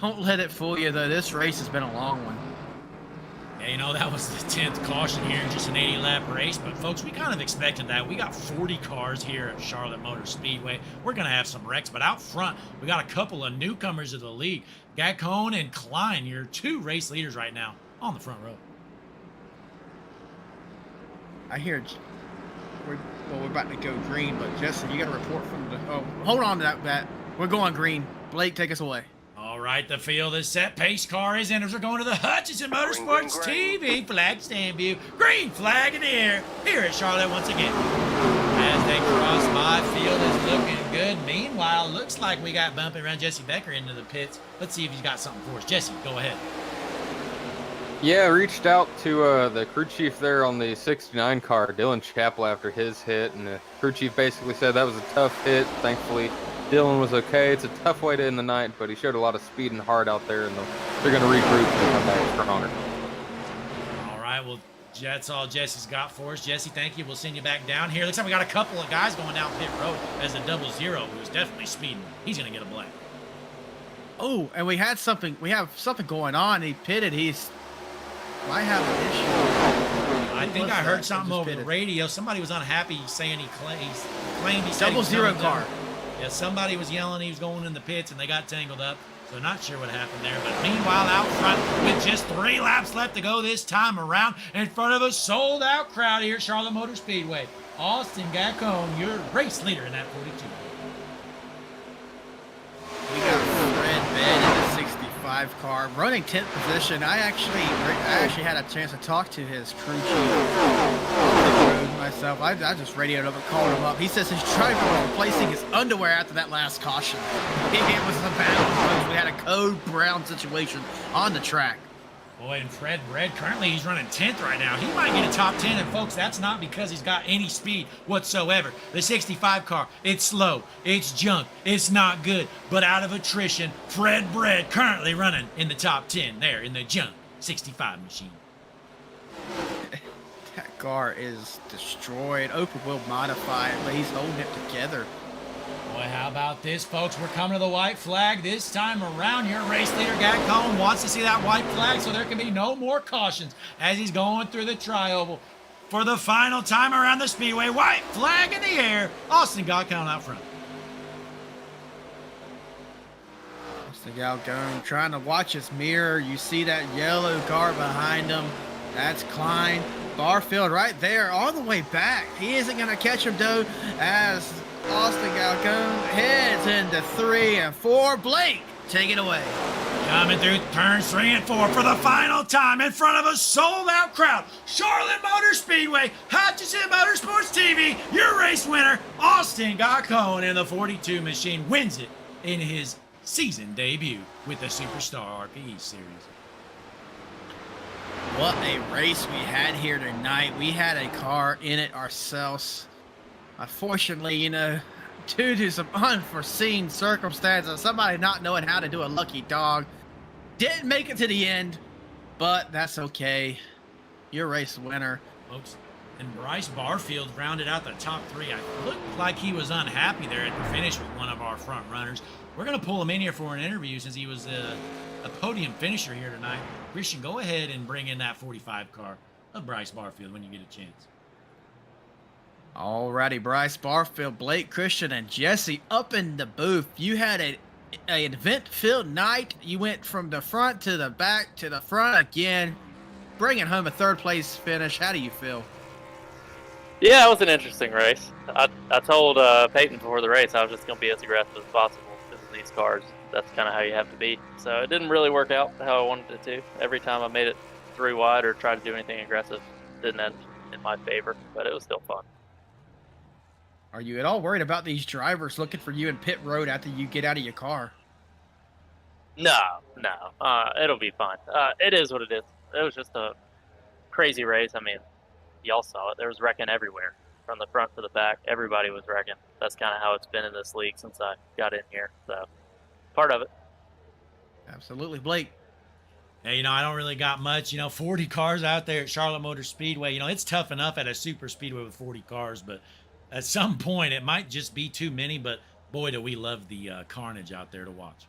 Don't let it fool you, though. This race has been a long one. Yeah, you know, that was the 10th caution here in just an 80-lap race. But, folks, we kind of expected that. We got 40 cars here at Charlotte Motor Speedway. We're going to have some wrecks. But out front, we got a couple of newcomers to the league. Gacone and Klein, your 2 race leaders right now on the front row. I hear we're about to go green, but Jesse, you got a report from the... Oh, hold on to that. We're going green. Blake, take us away. All right, the field is set. Pace car is in as we're going to the Hutchinson Motorsports TV flag stand view. Green flag in the air here at Charlotte once again. As they cross by, field is looking good. Meanwhile, looks like we got bumping around Jesse Becker into the pits. Let's see if he's got something for us. Jesse, go ahead. Yeah, I reached out to the crew chief there on the 69 car, Dylan Chappell, after his hit, and the crew chief basically said that was a tough hit. Thankfully, Dylan was okay. It's a tough way to end the night, but he showed a lot of speed and heart out there, and they're going to regroup and come back stronger. All right, well, that's all Jesse's got for us. Jesse, thank you. We'll send you back down here. Looks like we got a couple of guys going down pit road as a 00, who's definitely speeding. He's going to get a black. Oh, and we have something going on. He pitted. Might have an issue. I think I heard something over the radio. Somebody was unhappy saying he claimed he said 00 car. Yeah, somebody was yelling he was going in the pits and they got tangled up. So not sure what happened there. But meanwhile, out front, with just 3 laps left to go this time around, in front of a sold-out crowd here at Charlotte Motor Speedway, Austin Gacone, your race leader in that 42. We got Fred Bed in the 65 car, running 10th position. I actually had a chance to talk to his crew chief myself. I just radioed up and called him up. He says his driver was replacing his underwear after that last caution. It was a battle. We had a code brown situation on the track. Boy, and Fred Red, currently he's running 10th right now. He might get a top 10, and folks, that's not because he's got any speed whatsoever. The 65 car, it's slow, it's junk, it's not good. But out of attrition, Fred Bread currently running in the top 10 there in the junk 65 machine. That car is destroyed. Open wheel modified, but he's holding it together. Boy, how about this, folks? We're coming to the white flag this time around. Your race leader, Gacone, wants to see that white flag so there can be no more cautions as he's going through the tri-oval. For the final time around the speedway, white flag in the air. Austin Gacone out front. Austin Gacone trying to watch his mirror. You see that yellow car behind him. That's Klein. Barfield right there all the way back. He isn't going to catch him, though, as Austin Gacone heads into 3 and 4. Blake, take it away. Coming through turns 3 and 4 for the final time in front of a sold-out crowd. Charlotte Motor Speedway, Hutchinson Motorsports TV, your race winner, Austin Gacone in the 42 machine, wins it in his season debut with the SuperStar ARCA East Series. What a race we had here tonight. We had a car in it ourselves. Unfortunately, due to some unforeseen circumstances, somebody not knowing how to do a lucky dog, didn't make it to the end, but that's okay. Your race winner. Folks, and Bryce Barfield rounded out the top 3. I looked like he was unhappy there at the finish with one of our front runners. We're going to pull him in here for an interview since he was a podium finisher here tonight. Christian, go ahead and bring in that 45 car of Bryce Barfield when you get a chance. Alrighty, Bryce Barfield, Blake Christian, and Jesse up in the booth. You had an event-filled night. You went from the front to the back to the front again, bringing home a 3rd place finish. How do you feel? Yeah, it was an interesting race. I told Peyton before the race I was just going to be as aggressive as possible because of these cars. That's kind of how you have to be. So it didn't really work out how I wanted it to. Every time I made it 3 wide or tried to do anything aggressive, it didn't end in my favor, but it was still fun. Are you at all worried about these drivers looking for you in pit road after you get out of your car? No. It'll be fine. It is what it is. It was just crazy race. I mean, y'all saw it. There was wrecking everywhere, from the front to the back. Everybody was wrecking. That's kind of how it's been in this league since I got in here. So, part of it. Absolutely, Blake. Hey, I don't really got much. 40 cars out there at Charlotte Motor Speedway. It's tough enough at a super speedway with 40 cars, but at some point it might just be too many. But boy, do we love the carnage out there to watch.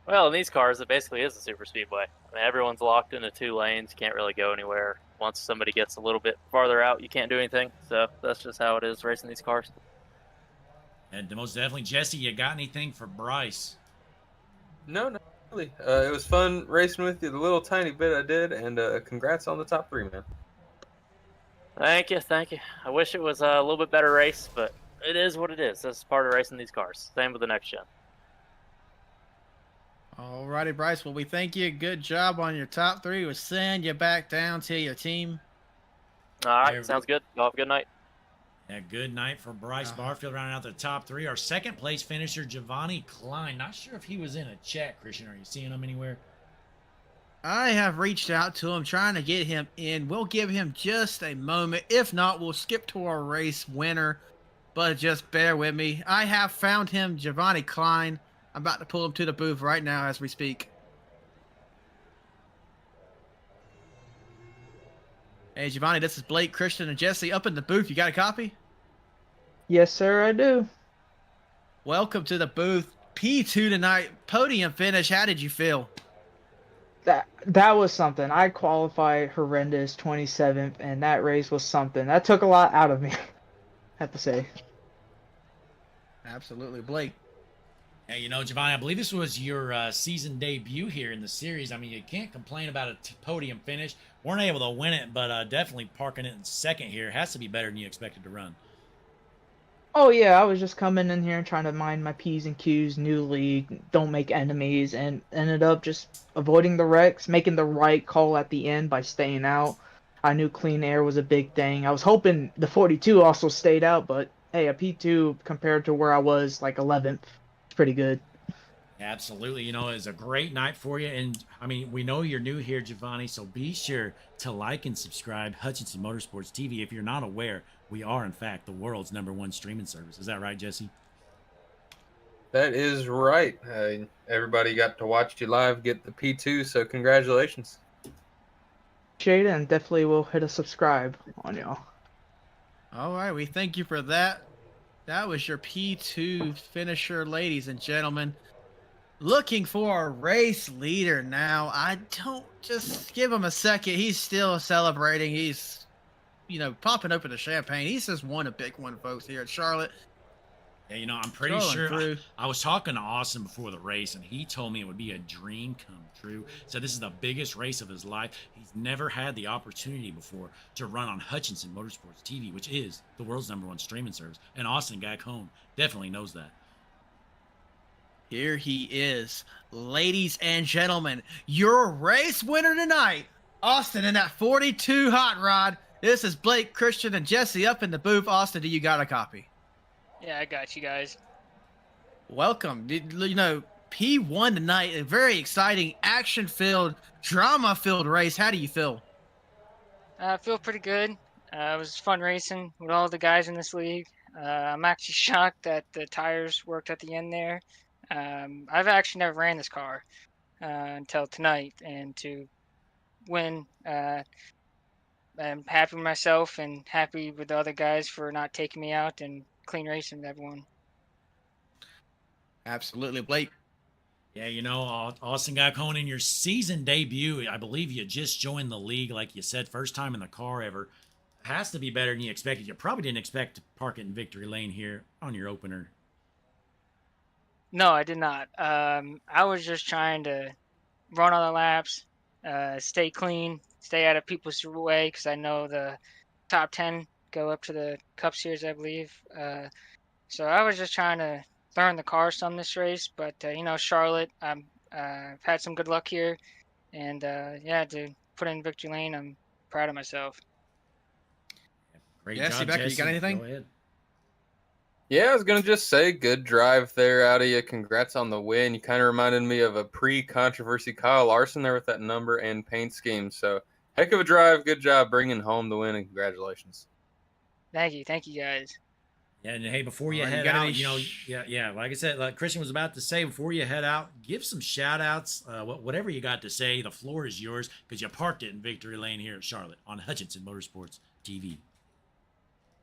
Well, in these cars, it basically is a super speedway. I mean, everyone's locked into 2 lanes. You can't really go anywhere. Once somebody gets a little bit farther out, you can't do anything. So that's just how it is racing these cars. And most definitely, Jesse, you got anything for Bryce? No, not really. It was fun racing with you the little tiny bit I did, and congrats on the top 3, man. Thank you. I wish it was a little bit better race, but it is what it is. That's part of racing these cars. Same with the next gen. All righty, Bryce. Well, we thank you. Good job on your top 3. We'll send you back down to your team. All right, sounds good. Y'all have a good night. Yeah, good night for Bryce Barfield rounding out the top 3. Our second place finisher, Giovanni Klein. Not sure if he was in a chat, Christian. Are you seeing him anywhere? I have reached out to him, trying to get him in. We'll give him just a moment. If not, we'll skip to our race winner. But just bear with me. I have found him, Giovanni Klein. I'm about to pull him to the booth right now as we speak. Hey, Giovanni, this is Blake, Christian, and Jesse up in the booth. You got a copy? Yes, sir, I do. Welcome to the booth. P2 tonight. Podium finish. How did you feel? That was something. I qualified horrendous 27th, and that race was something. That took a lot out of me, I have to say. Absolutely, Blake. Hey, Giovanni, I believe this was your season debut here in the series. I mean, you can't complain about a podium finish. Weren't able to win it, but definitely parking it in second here. Has to be better than you expected to run. Oh, yeah, I was just coming in here and trying to mind my P's and Q's, new league, don't make enemies, and ended up just avoiding the wrecks, making the right call at the end by staying out. I knew clean air was a big thing. I was hoping the 42 also stayed out, but hey, a P2 compared to where I was, like 11th, it's pretty good. Absolutely. It's a great night for you. And, I mean, we know you're new here, Giovanni, so be sure to like and subscribe Hutchinson Motorsports TV. If you're not aware, we are, in fact, the world's #1 streaming service. Is that right, Jesse? That is right. Everybody got to watch you live get the P2, so congratulations. Appreciate it, and definitely will hit a subscribe on y'all. All right, we thank you for that. That was your P2 finisher, ladies and gentlemen. Looking for a race leader now. I don't, just give him a second. He's still celebrating. He's, popping open the champagne. He's just won a big one, folks, here at Charlotte. Yeah, I'm pretty sure. I was talking to Austin before the race, and he told me it would be a dream come true. So this is the biggest race of his life. He's never had the opportunity before to run on Hutchinson Motorsports TV, which is the world's #1 streaming service. And Austin back home definitely knows that. Here he is, ladies and gentlemen, your race winner tonight, Austin in that 42 hot rod. This is Blake, Christian, and Jesse up in the booth. Austin, do you got a copy? Yeah, I got you guys. Welcome. P1 tonight, a very exciting, action-filled, drama-filled race. How do you feel? I feel pretty good. It was fun racing with all the guys in this league. I'm actually shocked that the tires worked at the end there. I've actually never ran this car until tonight, and to win, I'm happy with myself and happy with the other guys for not taking me out, and clean racing with everyone. Absolutely, Blake. Yeah, Austin Gacon, in your season debut, I believe you just joined the league, like you said, first time in the car ever. Has to be better than you expected. You probably didn't expect to park it in victory lane here on your opener. No, I did not. I was just trying to run all the laps, stay clean, stay out of people's way, because I know the top 10 go up to the Cup Series, I believe. So I was just trying to learn the car some this race, but Charlotte, I've had some good luck here, and to put in victory lane, I'm proud of myself. Great Jesse, job, Becker, Jesse. you got anything? Go ahead. Yeah, I was going to just say good drive there out of you. Congrats on the win. You kind of reminded me of a pre-controversy Kyle Larson there with that number and paint scheme. So Heck of a drive. Good job bringing home the win, and congratulations. Thank you guys. Yeah, and hey, before you All right, you head gotta out, be you know, yeah, like I said, like Christian was about to say, before you head out, give some shout outs, whatever you got to say. The floor is yours because you parked it in Victory Lane here at Charlotte on Hutchinson Motorsports TV.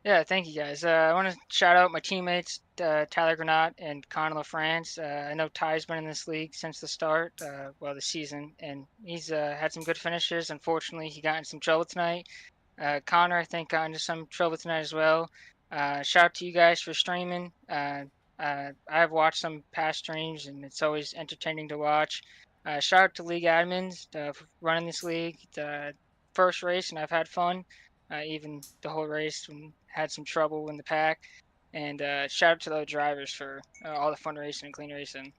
Yeah, thank you guys. I want to shout out my teammates, Tyler Granat and Connor LaFrance. I know Ty's been in this league since the start, the season, and he's had some good finishes. Unfortunately, he got in some trouble tonight. Connor, I think, got into some trouble tonight as well. Shout out to you guys for streaming. I've watched some past streams, and it's always entertaining to watch. Shout out to league admins for running this league. First race, and I've had fun. Even the whole race, and had some trouble in the pack. And shout out to the drivers for all the fun racing and clean racing.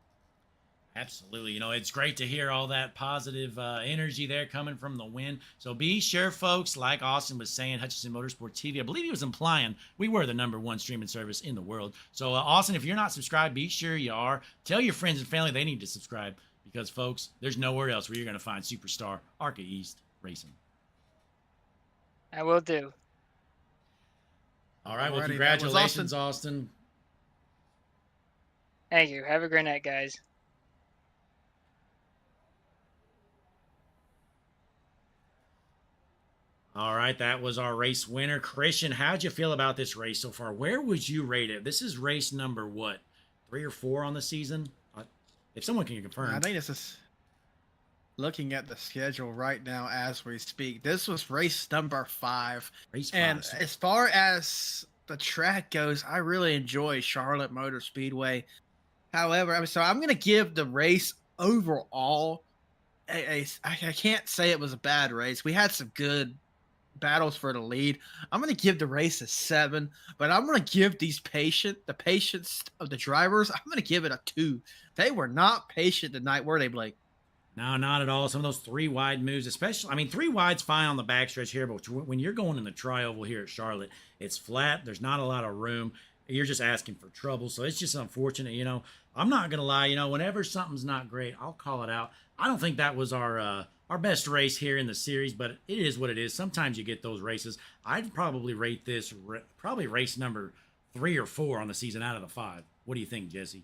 Absolutely. You know, it's great to hear all that positive energy there coming from the win. So be sure, folks, like Austin was saying, Hutchinson Motorsport TV, I believe he was implying we were the #1 streaming service in the world. So, Austin, if you're not subscribed, be sure you are. Tell your friends and family they need to subscribe because, folks, there's nowhere else where you're going to find SuperStar ARCA East Racing. I will do. All right. Well, Alrighty, congratulations, Austin. Thank you. Have a great night, guys. All right, that was our race winner. Christian, how'd you feel about this race so far? Where would you rate it? This is race number, what, 3 or 4 on the season? If someone can confirm. I think this is looking at the schedule right now as we speak. This was race number 5. Race 5. And as far as the track goes, I really enjoy Charlotte Motor Speedway. However, I'm going to give the race overall I can't say it was a bad race. We had some good battles for the lead. I'm going to give the race a 7, but I'm going to give the patience of the drivers, I'm going to give it a 2. They were not patient tonight, were they, Blake? No, not at all. Some of those 3 wide moves, especially, I mean, 3 wide's fine on the backstretch here, but when you're going in the tri-oval here at Charlotte, it's flat. There's not a lot of room. You're just asking for trouble. So it's just unfortunate, you know. I'm not going to lie, you know, whenever something's not great, I'll call it out. I don't think that was our best race here in the series, but it is what it is. Sometimes you get those races. I'd probably rate this probably race number 3 or 4 on the season out of the 5. What do you think, Jesse?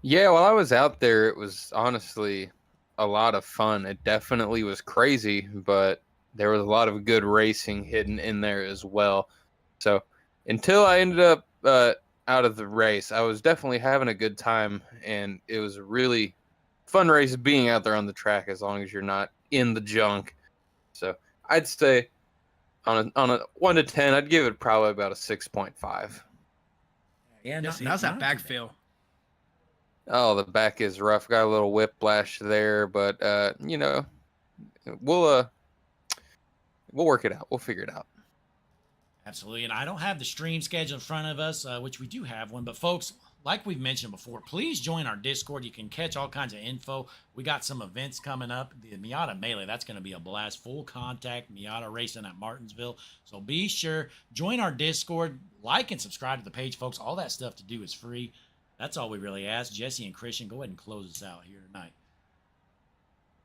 Yeah, while I was out there, it was honestly a lot of fun. It definitely was crazy, but there was a lot of good racing hidden in there as well. So until I ended up out of the race, I was definitely having a good time, and it was a really fun race being out there on the track as long as you're not in the junk. So I'd say on a 1 to 10, I'd give it probably about a 6.5. Yeah, How's that back feel? Oh, the back is rough. Got a little whiplash there, but you know, we'll work it out. We'll figure it out. Absolutely. And I don't have the stream schedule in front of us, which we do have one. But, folks, like we've mentioned before, please join our Discord. You can catch all kinds of info. We got some events coming up. The Miata Melee, that's going to be a blast. Full contact Miata racing at Martinsville. So be sure, join our Discord. Like and subscribe to the page, folks. All that stuff to do is free. That's all we really ask. Jesse and Christian, go ahead and close us out here tonight.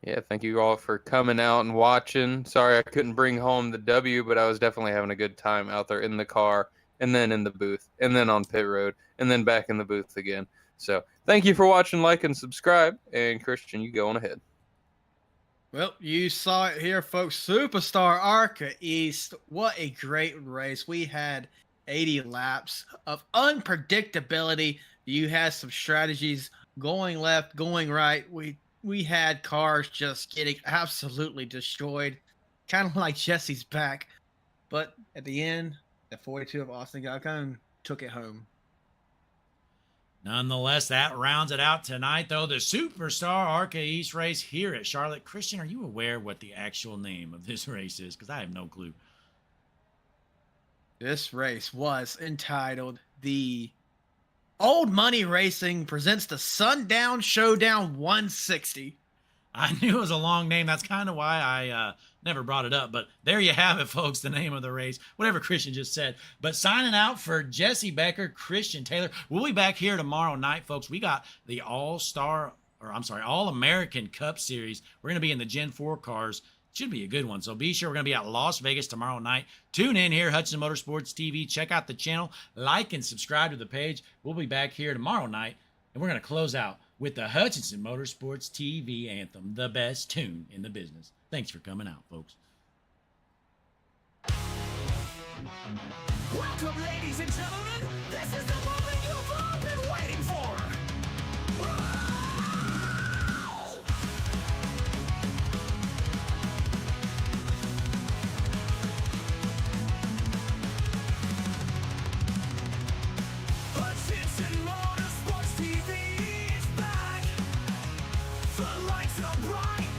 Yeah, thank you all for coming out and watching. Sorry I couldn't bring home the W, but I was definitely having a good time out there in the car, and then in the booth, and then on pit road, and then back in the booth again. So thank you for watching, like, and subscribe. And Christian, you go on ahead. Well, you saw it here, folks. SuperStar ARCA East. What a great race. We had 80 laps of unpredictability. You had some strategies going left, going right. We had cars just getting absolutely destroyed, kind of like Jesse's back. But at the end, the 42 of Austin Galcon took it home. Nonetheless, that rounds it out tonight, though. The SuperStar ARCA East race here at Charlotte. Christian, are you aware what the actual name of this race is? Because I have no clue. This race was entitled the Old Money Racing presents the Sundown Showdown 160. I knew it was a long name. That's kind of why I never brought it up. But there you have it, folks, the name of the race. Whatever Christian just said. But signing out for Jesse Becker, Christian Taylor. We'll be back here tomorrow night, folks. We got the All-Star All American Cup Series. We're going to be in the Gen 4 cars. Should be a good one. So be sure we're going to be at Las Vegas tomorrow night. Tune in here, Hudson Motorsports TV. Check out the channel. Like and subscribe to the page. We'll be back here tomorrow night. And we're going to close out with the Hutchinson Motorsports TV anthem, the best tune in the business. Thanks for coming out, folks. Welcome, ladies and gentlemen. This is the moment you've all been waiting for. Hutchinson Motorsports TV is back. The lights are bright.